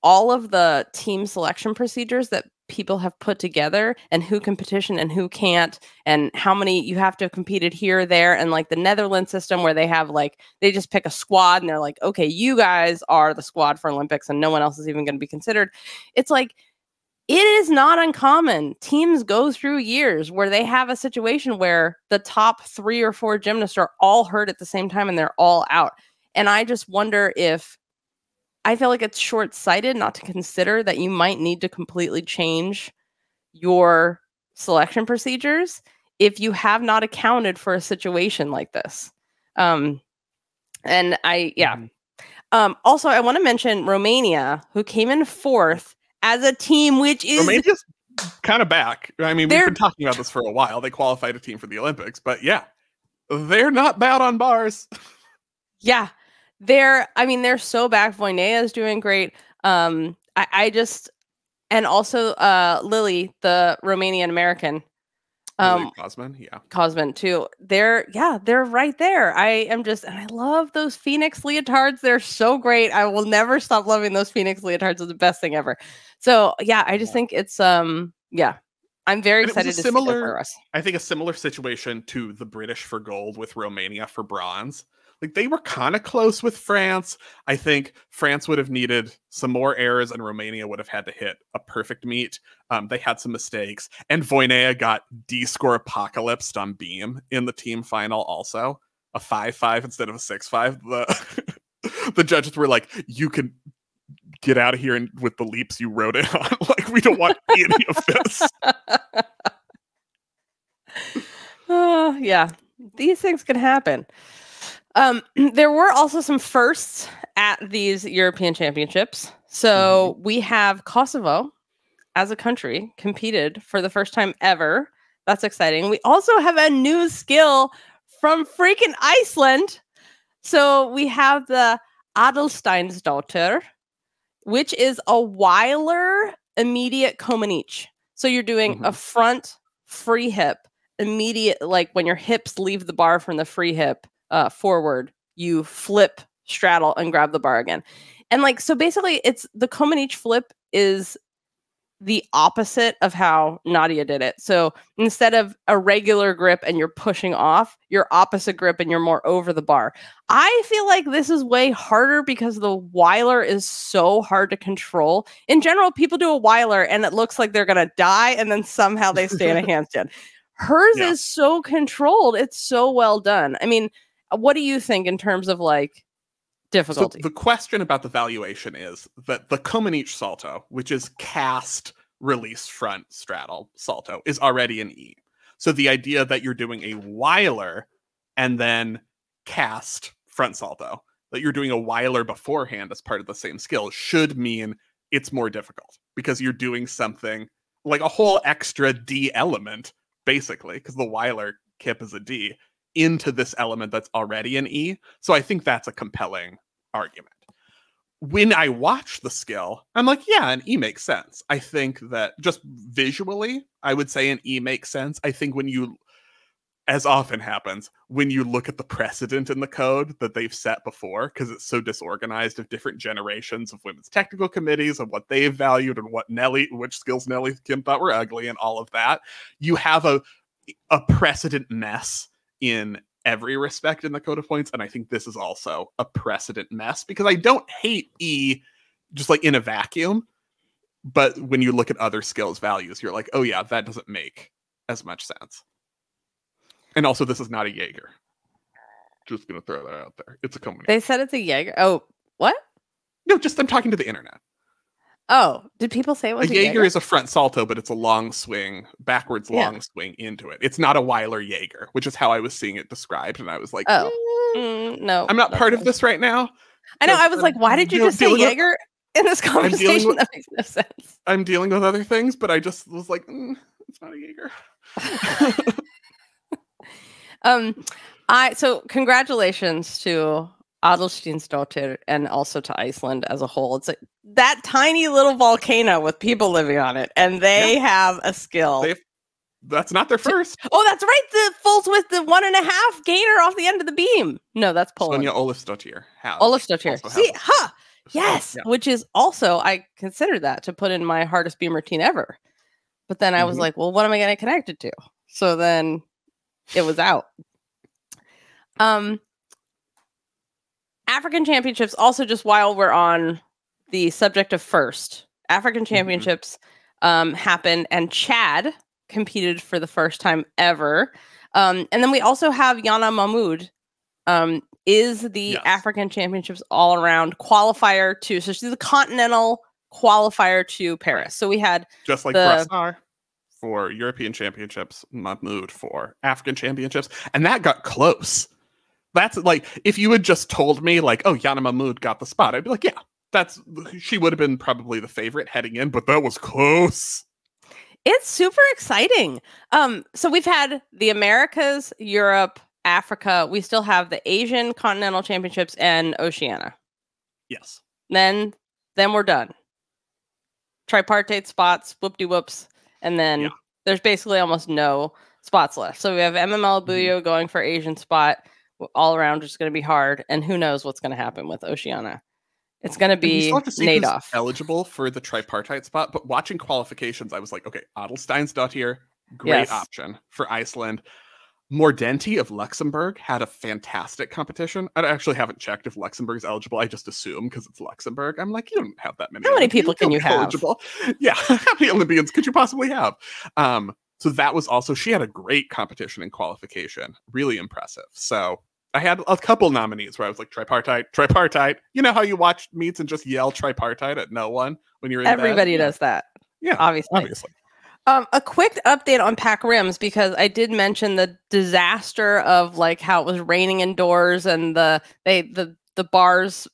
C: all of the team selection procedures that people have put together, and who can petition and who can't, and how many you have to have competed here, there, and like the Netherlands system where they have like, they just pick a squad and they're like, okay, you guys are the squad for Olympics and no one else is even going to be considered. It's like, it is not uncommon. Teams go through years where they have a situation where the top 3 or 4 gymnasts are all hurt at the same time and they're all out. And I just wonder if, I feel like it's short-sighted not to consider that you might need to completely change your selection procedures if you have not accounted for a situation like this. Also, I want to mention Romania, who came in 4th as a team, which is
A: Romania's kind of back. I mean, we've been talking about this for a while. They qualified a team for the Olympics, but yeah, they're not bad on bars.
C: Yeah, they're so back. Voinea is doing great. And also Lily, the Romanian American. Cosman too. They're right there. I love those Phoenix leotards. They're so great. I will never stop loving those Phoenix leotards. Are the best thing ever. So yeah, I just think it's I'm very excited to see that for us.
A: I think a similar situation to the British for gold with Romania for bronze. Like, they were kind of close with France. I think France would have needed some more errors, and Romania would have had to hit a perfect meet. They had some mistakes, and Voinea got D-score apocalypsed on beam in the team final also. A 5-5 instead of a 6-5. The judges were like, you can get out of here and with the leaps you wrote it on. Like, we don't want any of this.
C: Yeah, these things can happen. There were also some firsts at these European Championships. So we have Kosovo as a country competed for the first time ever. That's exciting. We also have a new skill from freaking Iceland. So we have the Adalsteinsdottir, which is a Weiler immediate Komenich. So you're doing a front free hip immediate, like when your hips leave the bar from the free hip. Forward, you flip, straddle, and grab the bar again. And so basically it's the Komenich flip is the opposite of how Nadia did it. So instead of a regular grip and you're pushing off, your opposite grip and you're more over the bar. I feel like this is way harder because the Weiler is so hard to control. In general, people do a Weiler and it looks like they're going to die and then somehow they stay in a handstand. Hers is so controlled. It's so well done. I mean, what do you think in terms of difficulty?
A: So the question about the valuation is that the Komenich salto, which is cast release front straddle salto, is already an E. So the idea that you're doing a Weiler and then cast front salto, that you're doing a Weiler beforehand as part of the same skill, should mean it's more difficult because you're doing something like a whole extra D element, basically, because the Weiler kip is a D, into this element that's already an E. So I think that's a compelling argument. When I watch the skill, I'm like, yeah, an E makes sense. I think that just visually, I would say an E makes sense. I think when you, as often happens, when you look at the precedent in the code that they've set before, because it's so disorganized of different generations of women's technical committees and what they've valued and which skills Nelly Kim thought were ugly and all of that, you have a precedent mess in every respect in the code of points, and I think this is also a precedent mess because I don't hate E just in a vacuum, but when you look at other skills values, you're like, oh yeah, that doesn't make as much sense. And also, this is not a Jaeger. Just gonna throw that out there. It's a Komenich.
C: They said it's a Jaeger. Oh, what?
A: No, just I'm talking to the internet.
C: Oh, did people say it was
A: a Jaeger? Is a front salto, but it's a long swing, backwards long swing into it. It's not a Weiler Jaeger, which is how I was seeing it described. And I was like,
C: no.
A: I'm not part of this right now.
C: I know. I was like, why did you just say Jaeger in this conversation? That makes no sense.
A: I'm dealing with other things, but I just was like, it's not a Jaeger.
C: So congratulations to Adalsteinsdottir and also to Iceland as a whole. It's that tiny little volcano with people living on it, and they have a skill.
A: That's not their first.
C: Oh, that's right. The fulls with the 1.5 gainer off the end of the beam. No, that's Poland.
A: Sonja Olafsdottir.
C: Olafsdottir. See, yes. Which is also, I considered that to put in my hardest beam routine ever. But then I was like, well, what am I going to connect it to? So then it was out. African Championships, also just while we're on the subject of first, African Championships happened, and Chad competed for the first time ever. And then we also have Jana Mahmoud is the African Championships all-around qualifier to, so she's a continental qualifier to Paris. So we had
A: just like Brassart. for European Championships, Mahmoud for African Championships, and that got close. That's like, if you had just told me like, oh, Jana Mahmoud got the spot, I'd be like, yeah, she would have been probably the favorite heading in, but that was close.
C: It's super exciting. So we've had the Americas, Europe, Africa. We still have the Asian Continental Championships and Oceania.
A: Yes.
C: Then we're done. Tripartite spots, whoop-de-whoops. And then there's basically almost no spots left. So we have MML Buyo going for Asian spot. All around, just going to be hard. And who knows what's going to happen with Oceania. It's going to be Nadoff.
A: Eligible for the tripartite spot, but watching qualifications, I was like, okay, Adalsteinsdottir, great option for Iceland. Mordenti of Luxembourg had a fantastic competition. I actually haven't checked if Luxembourg's eligible. I just assume because it's Luxembourg. I'm like, you don't have that many.
C: How many people can you have?
A: Eligible. Yeah, how many Olympians could you possibly have? So that was also, she had a great competition in qualification. Really impressive. So I had a couple nominees where I was like, tripartite. You know how you watch meets and just yell tripartite at no one when you're in
C: Everybody does that. Yeah, obviously. A quick update on pack rims, because I did mention the disaster of like how it was raining indoors and the bars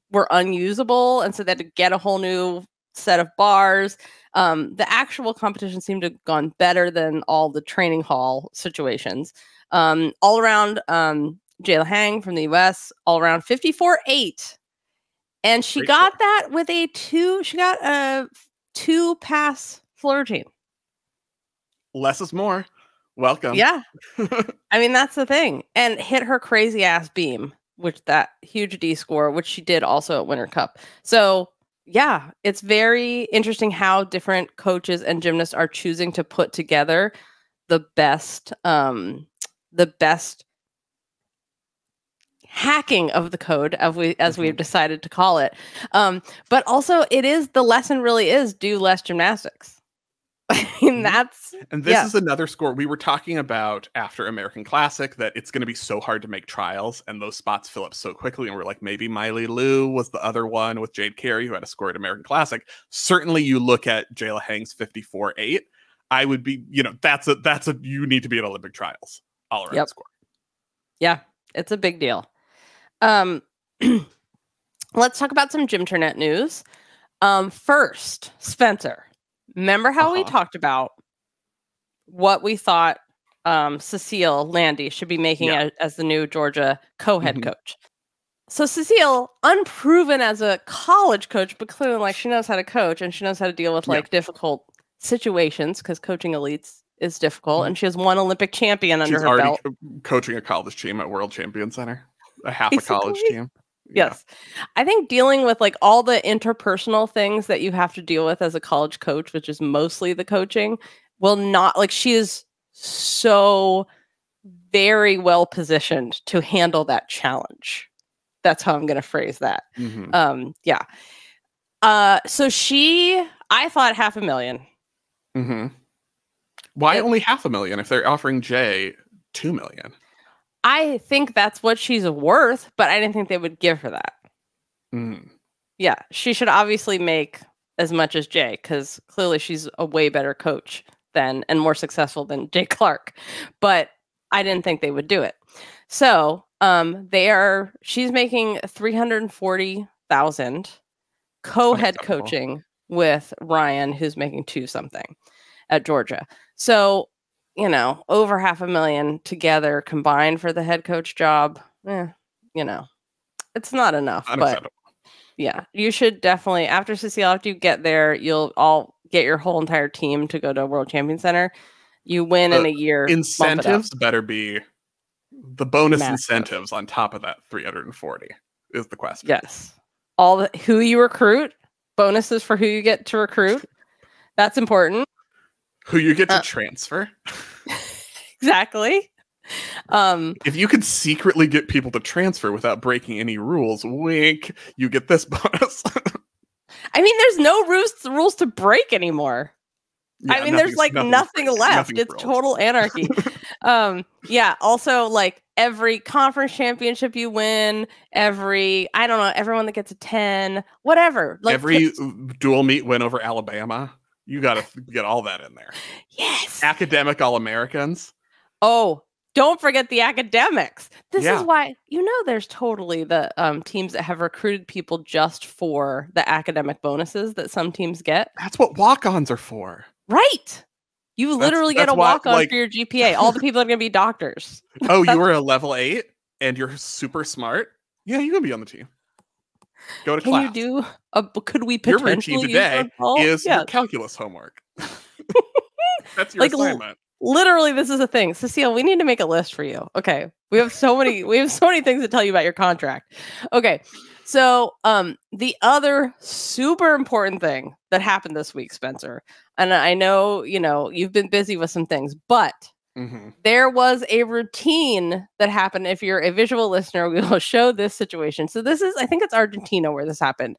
C: were unusable, and so they had to get a whole new set of bars. The actual competition seemed to have gone better than all the training hall situations. All around, Jayla Hang from the US, all around 54.8. And she got that with a two pass floor routine.
A: Less is more. Welcome.
C: Yeah. I mean, that's the thing. And hit her crazy ass beam, which that huge D score, which she did also at Winter Cup. So yeah, it's very interesting how different coaches and gymnasts are choosing to put together the best hacking of the code, as we've decided to call it. But also, the lesson really is do less gymnastics. I mean,
A: this is another score we were talking about after American Classic, that it's going to be so hard to make trials and those spots fill up so quickly. And we're like, maybe Miley Liu was the other one with Jade Carey who had a score at American Classic. Certainly you look at Jayla Hang's 54.8. I would be, that's a you need to be at Olympic trials all around score. Yeah,
C: it's a big deal. Let's talk about some Gymternet news. First, Spencer. Remember how we talked about what we thought Cecile Landi should be making as the new Georgia co-head coach? So Cecile, unproven as a college coach, but clearly she knows how to coach and she knows how to deal with difficult situations, because coaching elites is difficult. And she has one Olympic champion under her belt.
A: Coaching a college team at World Champion Center, a college team.
C: Yes. I think dealing with all the interpersonal things that you have to deal with as a college coach, which is mostly the coaching, will not, she is so very well positioned to handle that challenge. That's how I'm going to phrase that. So I thought $500,000.
A: Why only $500,000 if they're offering Jay $2 million?
C: I think that's what she's worth, but I didn't think they would give her that. Yeah, she should obviously make as much as Jay, because clearly she's a way better coach and more successful than Jay Clark. But I didn't think they would do it. So she's making $340,000 co-head coaching with Ryan, who's making $2 something at Georgia. So over $500,000 together combined for the head coach job, it's not enough. But yeah, you should definitely, after Cecile, after you get there, you'll all get your whole entire team to go to World Champion Center. You win in a year.
A: Incentives better be the bonus incentives on top of that 340 is the question.
C: Yes. Who you recruit, bonuses for who you get to recruit. That's important.
A: Who you get to transfer.
C: Exactly.
A: If you could secretly get people to transfer without breaking any rules, wink, you get this bonus.
C: I mean, there's no rules to break anymore. Yeah, I mean, there's nothing left. It's total anarchy. Also, every conference championship you win, everyone that gets a 10, whatever.
A: Every dual meet win over Alabama. You got to get all that in there.
C: Yes.
A: Academic All-Americans.
C: Oh, don't forget the academics. This
A: Yeah.
C: is why, there's totally the teams that have recruited people just for the academic bonuses that some teams get.
A: That's what walk-ons are for.
C: Right. You literally get a walk-on for your GPA. All the people are going to be doctors.
A: Oh, you were a level 8 and you're super smart? Yeah, you can be on the team. Go to class.
C: Can you do could we potentially
A: your routine today is your calculus homework. That's your assignment.
C: Literally, this is a thing. Cecile, we need to make a list for you. Okay. We have so many things to tell you about your contract. Okay. So the other super important thing that happened this week, Spencer, and I know, you've been busy with some things, but there was a routine that happened. If you're a visual listener, we will show this situation. So this is, I think it's Argentina where this happened.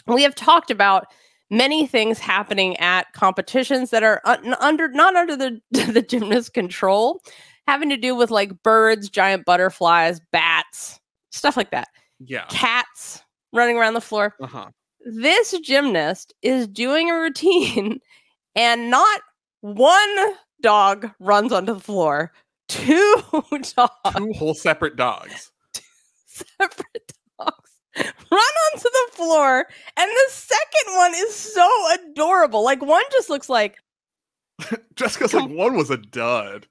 C: We have talked about many things happening at competitions that are not under the gymnast control, having to do with like birds, giant butterflies, bats, stuff like that.
A: Yeah.
C: Cats running around the floor. This gymnast is doing a routine and not one dog runs onto the floor. 2 dogs.
A: 2 whole separate dogs.
C: 2 separate dogs run onto the floor, and the second one is so adorable. Like, one just looks like
A: Jessica's like, one was a dud.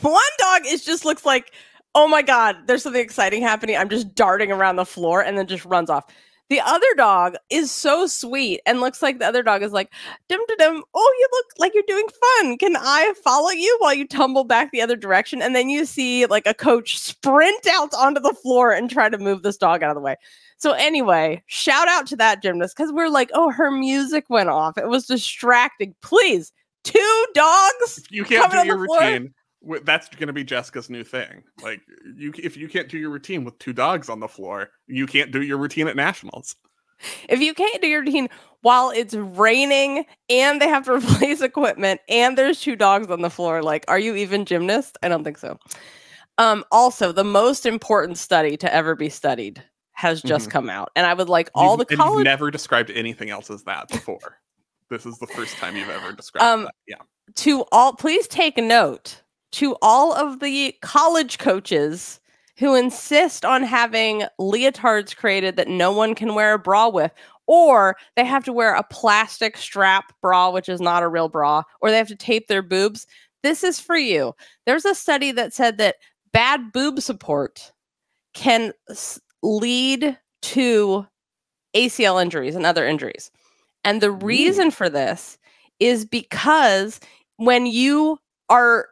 C: One dog looks like, oh my god, there's something exciting happening. I'm just darting around the floor, and then just runs off. The other dog is so sweet and looks like the other dog is like, dum-da-dum, oh, you look like you're doing fun. Can I follow you while you tumble back the other direction? And then you see like a coach sprint out onto the floor and try to move this dog out of the way. So anyway, shout out to that gymnast, because we're like, oh, her music went off. It was distracting. Please, 2 dogs.
A: You can't do your routine. That's going to be Jessica's new thing. Like, if you can't do your routine with 2 dogs on the floor, you can't do your routine at nationals.
C: If you can't do your routine while it's raining and they have to replace equipment and there's 2 dogs on the floor, like, are you even gymnast? I don't think so. Also, the most important study to ever be studied has just come out, and I would like all the college.
A: You've never described anything else as that before. This is the first time you've ever described that. Yeah.
C: Please take note. To all of the college coaches who insist on having leotards created that no one can wear a bra with, or they have to wear a plastic strap bra, which is not a real bra, or they have to tape their boobs, this is for you. There's a study that said that bad boob support can lead to ACL injuries and other injuries. And the reason for this is because when you are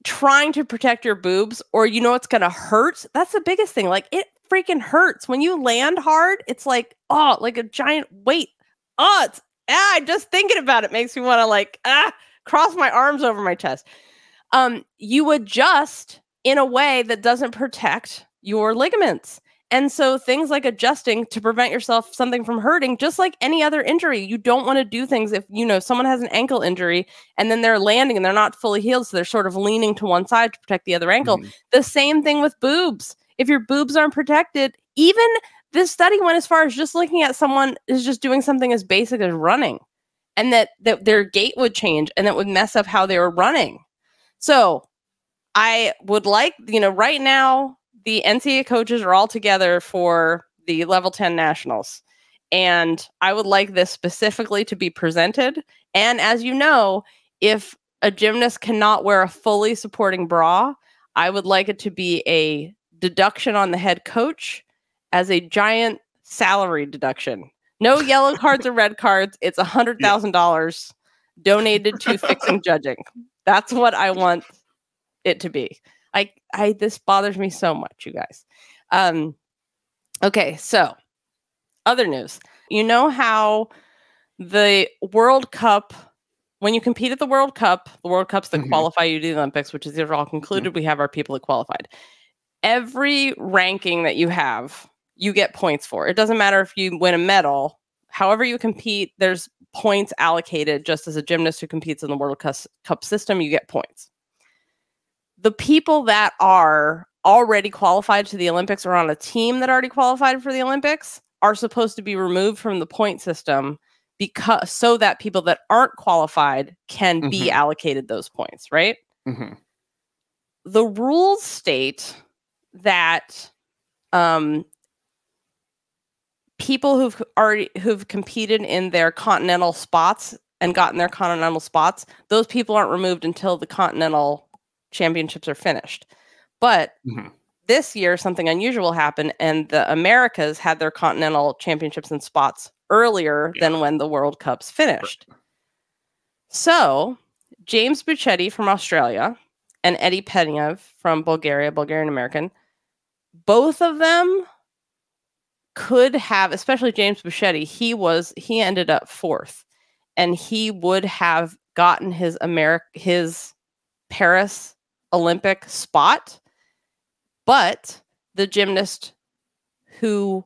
C: trying to protect your boobs, or it's going to hurt, that's the biggest thing. Like, it freaking hurts when you land hard. It's like, oh, like a giant weight. Oh, just thinking about it makes me want to cross my arms over my chest. You adjust in a way that doesn't protect your ligaments. And so things like adjusting to prevent yourself something from hurting, just like any other injury, you don't want to do things if, someone has an ankle injury and then they're landing and they're not fully healed. So they're sort of leaning to one side to protect the other ankle. The same thing with boobs. If your boobs aren't protected, even this study went as far as just looking at someone is just doing something as basic as running, and that their gait would change and that would mess up how they were running. So I would like, right now, the NCAA coaches are all together for the level 10 nationals. And I would like this specifically to be presented. And as you know, if a gymnast cannot wear a fully supporting bra, I would like it to be a deduction on the head coach as a giant salary deduction. No yellow cards or red cards. It's $100,000 donated to fixing judging. That's what I want it to be. This bothers me so much, you guys. Okay, so other news. You know how the World Cup, when you compete at the World Cup's that qualify you to the Olympics, which is they're all concluded. We have our people that qualified. Every ranking that you have, you get points for. It doesn't matter if you win a medal. However you compete, there's points allocated. Just as a gymnast who competes in the World Cup system, you get points. The people that are already qualified to the Olympics or on a team that already qualified for the Olympics, are supposed to be removed from the point system because so that people that aren't qualified can be allocated those points, right? The rules state that people who've competed in their continental spots and gotten their continental spots, those people aren't removed until the continental championships are finished. But this year, something unusual happened, and the Americas had their continental championships and spots earlier than when the World Cups finished. So James Bacueti from Australia and Eddie Penev from Bulgaria, Bulgarian American, both of them could have, especially James Bacueti, he ended up 4th, and he would have gotten his Paris Olympic spot, but the gymnast who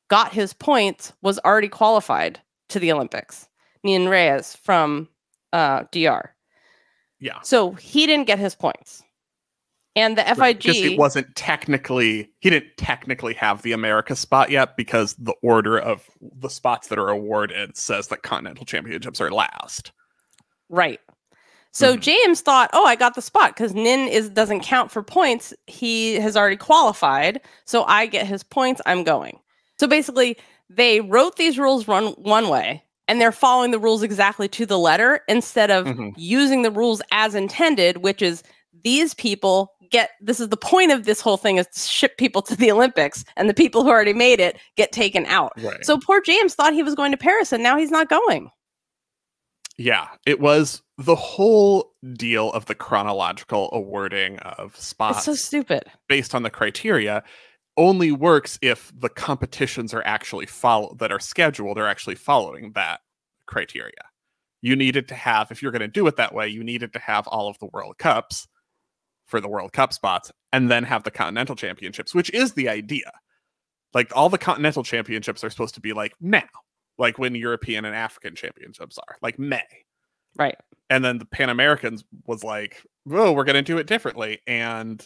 C: got his points was already qualified to the Olympics, Nian Reyes from DR.
A: Yeah.
C: So he didn't get his points. And the FIG...
A: Because he didn't technically have the America spot yet, because the order of the spots that are awarded says that continental championships are last.
C: Right. So James thought, oh, I got the spot because Nin doesn't count for points. He has already qualified. So I get his points. I'm going. So basically, they wrote these rules one way, and they're following the rules exactly to the letter instead of using the rules as intended, which is these people this is the point of this whole thing, is to ship people to the Olympics, and the people who already made it get taken out. Right. So poor James thought he was going to Paris, and now he's not going.
A: Yeah, it was the whole deal of the chronological awarding of spots.
C: It's so stupid.
A: Based on the criteria only works if the competitions are actually that are scheduled are actually following that criteria. You needed to have, if you're going to do it that way, you needed to have all of the World Cups for the World Cup spots, and then have the Continental Championships, which is the idea. Like, all the Continental Championships are supposed to be like now, like when European and African Championships are, like May.
C: Right.
A: And then the Pan Americans was like, whoa, we're going to do it differently. And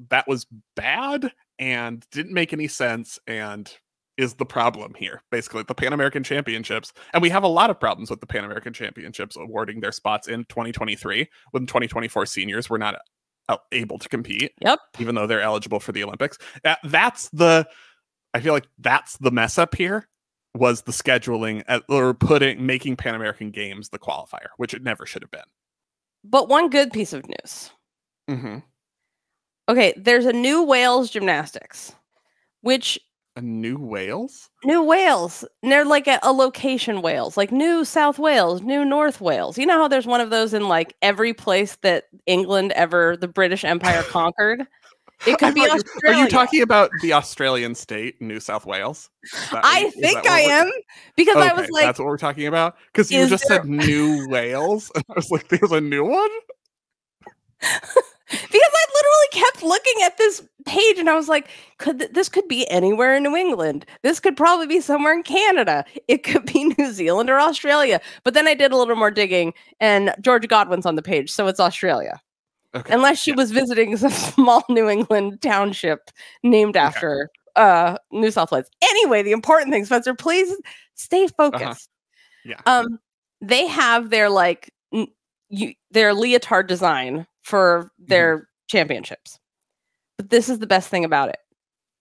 A: that was bad and didn't make any sense, and is the problem here. Basically, the Pan American Championships, and we have a lot of problems with the Pan American Championships awarding their spots in 2023 when 2024 seniors were not able to compete.
C: Yep.
A: Even though they're eligible for the Olympics. I feel like that's the mess up here, was the scheduling or making Pan American Games the qualifier, which it never should have been.
C: But one good piece of news. Okay, there's a new Wales gymnastics, which...
A: A new Wales?
C: New Wales. And they're like a location Wales, like New South Wales, New North Wales. You know how there's one of those in like every place that the British Empire conquered? It could be Australia.
A: Are you talking about the Australian state, New South Wales?
C: I think I am. Because I was like...
A: That's what we're talking about? Because you just said New Wales. And I was like, there's a new one?
C: Because I literally kept looking at this page and I was like, this could be anywhere in New England. This could probably be somewhere in Canada. It could be New Zealand or Australia. But then I did a little more digging, and Georgia Godwin's on the page, so it's Australia. Okay. Unless she was visiting some small New England township named after New South Wales. Anyway, the important thing, Spencer, please stay focused.
A: Yeah.
C: They have their their leotard design for their championships. But this is the best thing about it.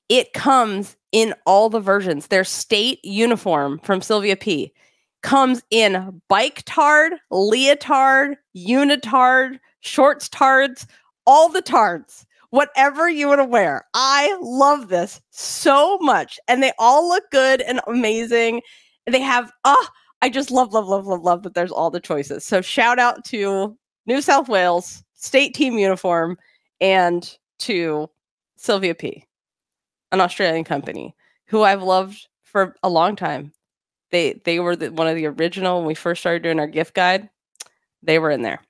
C: It comes in all the versions. Their state uniform from Sylvia P. comes in biketard, leotard, unitard, shorts tards, all the tards, whatever you want to wear. I love this so much. And they all look good and amazing. They have, I just love that there's all the choices. So shout out to New South Wales state team uniform and to Sylvia P., an Australian company who I've loved for a long time. They were one of the original when we first started doing our gift guide. They were in there.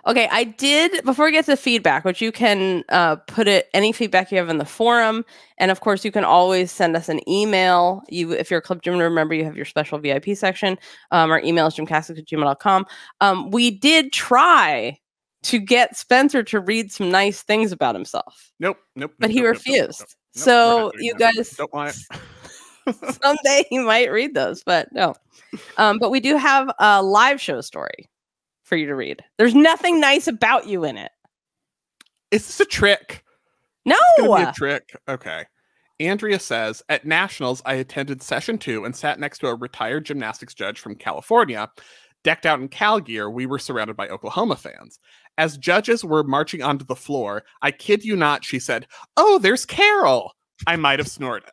C: Okay, I did, before we get to feedback, which you can put any feedback you have in the forum. And of course, you can always send us an email. If you're a Club Gym, remember you have your special VIP section. Our email is gymcastic@gmail.com. We did try to get Spencer to read some nice things about himself.
A: Nope.
C: But he refused. So you guys...
A: Don't want it.
C: Someday he might read those, but no. But we do have a live show story for you to read. There's nothing nice about you in it.
A: Is this a trick?
C: No.
A: It's going to be a trick. Okay. Andrea says, at Nationals, I attended session 2 and sat next to a retired gymnastics judge from California. Decked out in Cal gear, we were surrounded by Oklahoma fans. As judges were marching onto the floor, I kid you not, she said, "Oh, there's Carol." I might have snorted.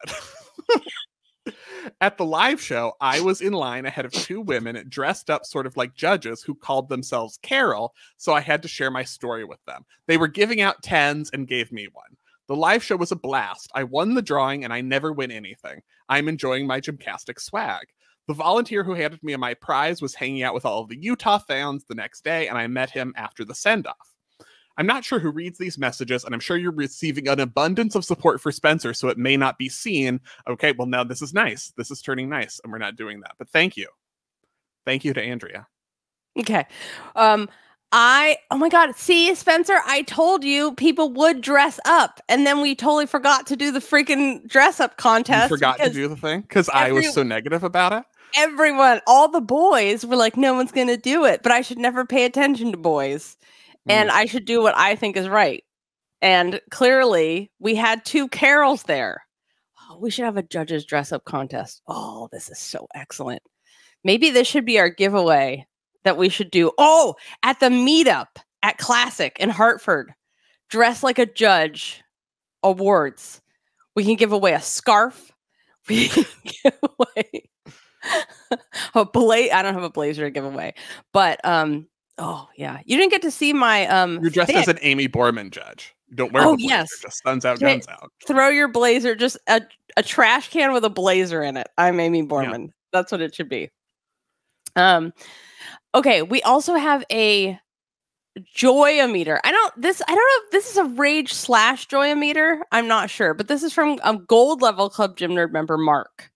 A: At the live show, I was in line ahead of 2 women dressed up sort of like judges who called themselves Carol, so I had to share my story with them. They were giving out 10s and gave me one. The live show was a blast. I won the drawing and I never win anything. I'm enjoying my GymCastic swag. The volunteer who handed me my prize was hanging out with all of the Utah fans the next day, and I met him after the send-off. I'm not sure who reads these messages, and I'm sure you're receiving an abundance of support for Spencer, so it may not be seen. Okay, well, now this is nice. This is turning nice, and we're not doing that. But thank you. Thank you to Andrea.
C: Okay. Oh my God. See, Spencer, I told you people would dress up, and then we totally forgot to do the freaking dress up contest.
A: You forgot to do the thing? Because I was so negative about it?
C: Everyone, all the boys were like, no one's going to do it, but I should never pay attention to boys. And I should do what I think is right. And clearly, we had 2 Carols there. Oh, we should have a judges dress-up contest. Oh, this is so excellent. Maybe this should be our giveaway that we should do. Oh, at the meetup at Classic in Hartford. Dress like a judge awards. We can give away a scarf. We can give away I don't have a blazer to give away. But oh yeah, you didn't get to see my
A: You're dressed as an Amy Borman judge. You don't wear the blazer.
C: Yes,
A: just guns out, guns out.
C: Throw your blazer, just a trash can with a blazer in it. I'm Amy Borman. Yeah. That's what it should be. Okay, we also have a joy-o-meter. I don't know if this is a rage / joy-o-meter. I'm not sure, but this is from a gold level Club Gym Nerd member, Mark.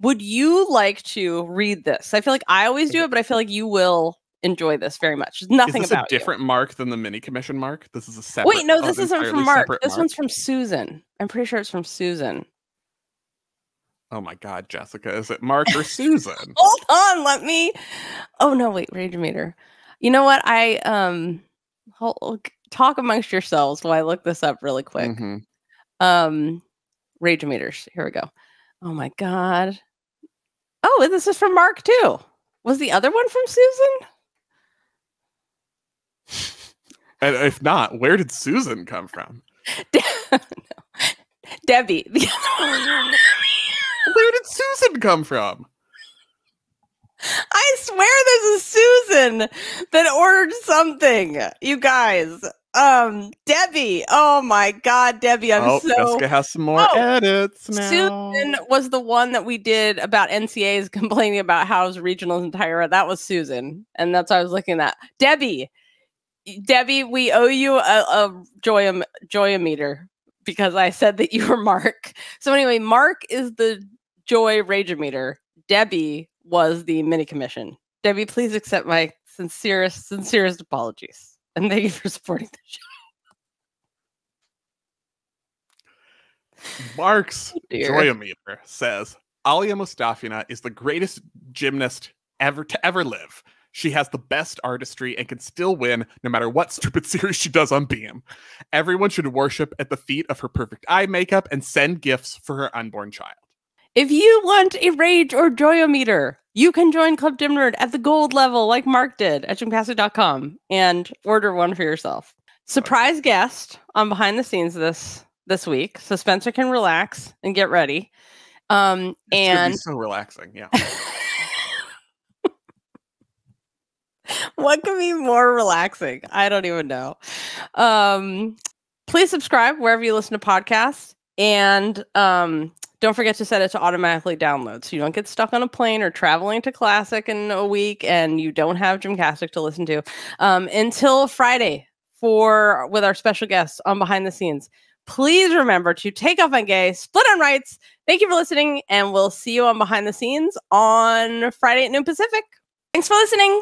C: Would you like to read this? I feel like I always do it, but I feel like you will enjoy this very much. There's nothing about it.
A: Is this a different Mark than the mini commission Mark? This is a separate.
C: Wait, no, this isn't from Mark. This one's from Susan. I'm pretty sure it's from Susan.
A: Oh my God, Jessica, is it Mark or Susan?
C: Hold on, let me. Oh no, wait, Rage-o-meter. You know what? Talk amongst yourselves while I look this up really quick. Rage-o-meters. Here we go. Oh my God. Oh, and this is from Mark too. Was the other one from Susan?
A: And if not, where did Susan come from?
C: No. Debbie. The other one was from Debbie.
A: Where did Susan come from?
C: I swear there's a Susan that ordered something. You guys. Debbie. Oh my God, Debbie.
A: Jessica has some more edits now.
C: Susan was the one that we did about NCAs complaining about how's regionals and Tyra. That was Susan. And that's what I was looking at. Debbie, we owe you a joy-o-meter because I said that you were Mark. So anyway, Mark is the joy rage-o-meter. Debbie was the mini commission. Debbie, please accept my sincerest apologies. And thank you for supporting the show.
A: Mark's joy-o-meter says, Alia Mustafina is the greatest gymnast ever to ever live. She has the best artistry and can still win no matter what stupid series she does on Beam. Everyone should worship at the feet of her perfect eye makeup and send gifts for her unborn child.
C: If you want a rage or joy-o-meter, you can join Club Gym Nerd at the gold level like Mark did at GymCastic.com and order one for yourself. Surprise guest on behind the scenes this week, so Spencer can relax and get ready. And
A: so relaxing, yeah.
C: What can be more relaxing? I don't even know. Please subscribe wherever you listen to podcasts, and don't forget to set it to automatically download so you don't get stuck on a plane or traveling to Classic in a week and you don't have GymCastic to listen to. Until Friday with our special guests on Behind the Scenes. Please remember to take off on gay, split on rights. Thank you for listening, and we'll see you on Behind the Scenes on Friday at noon Pacific. Thanks for listening.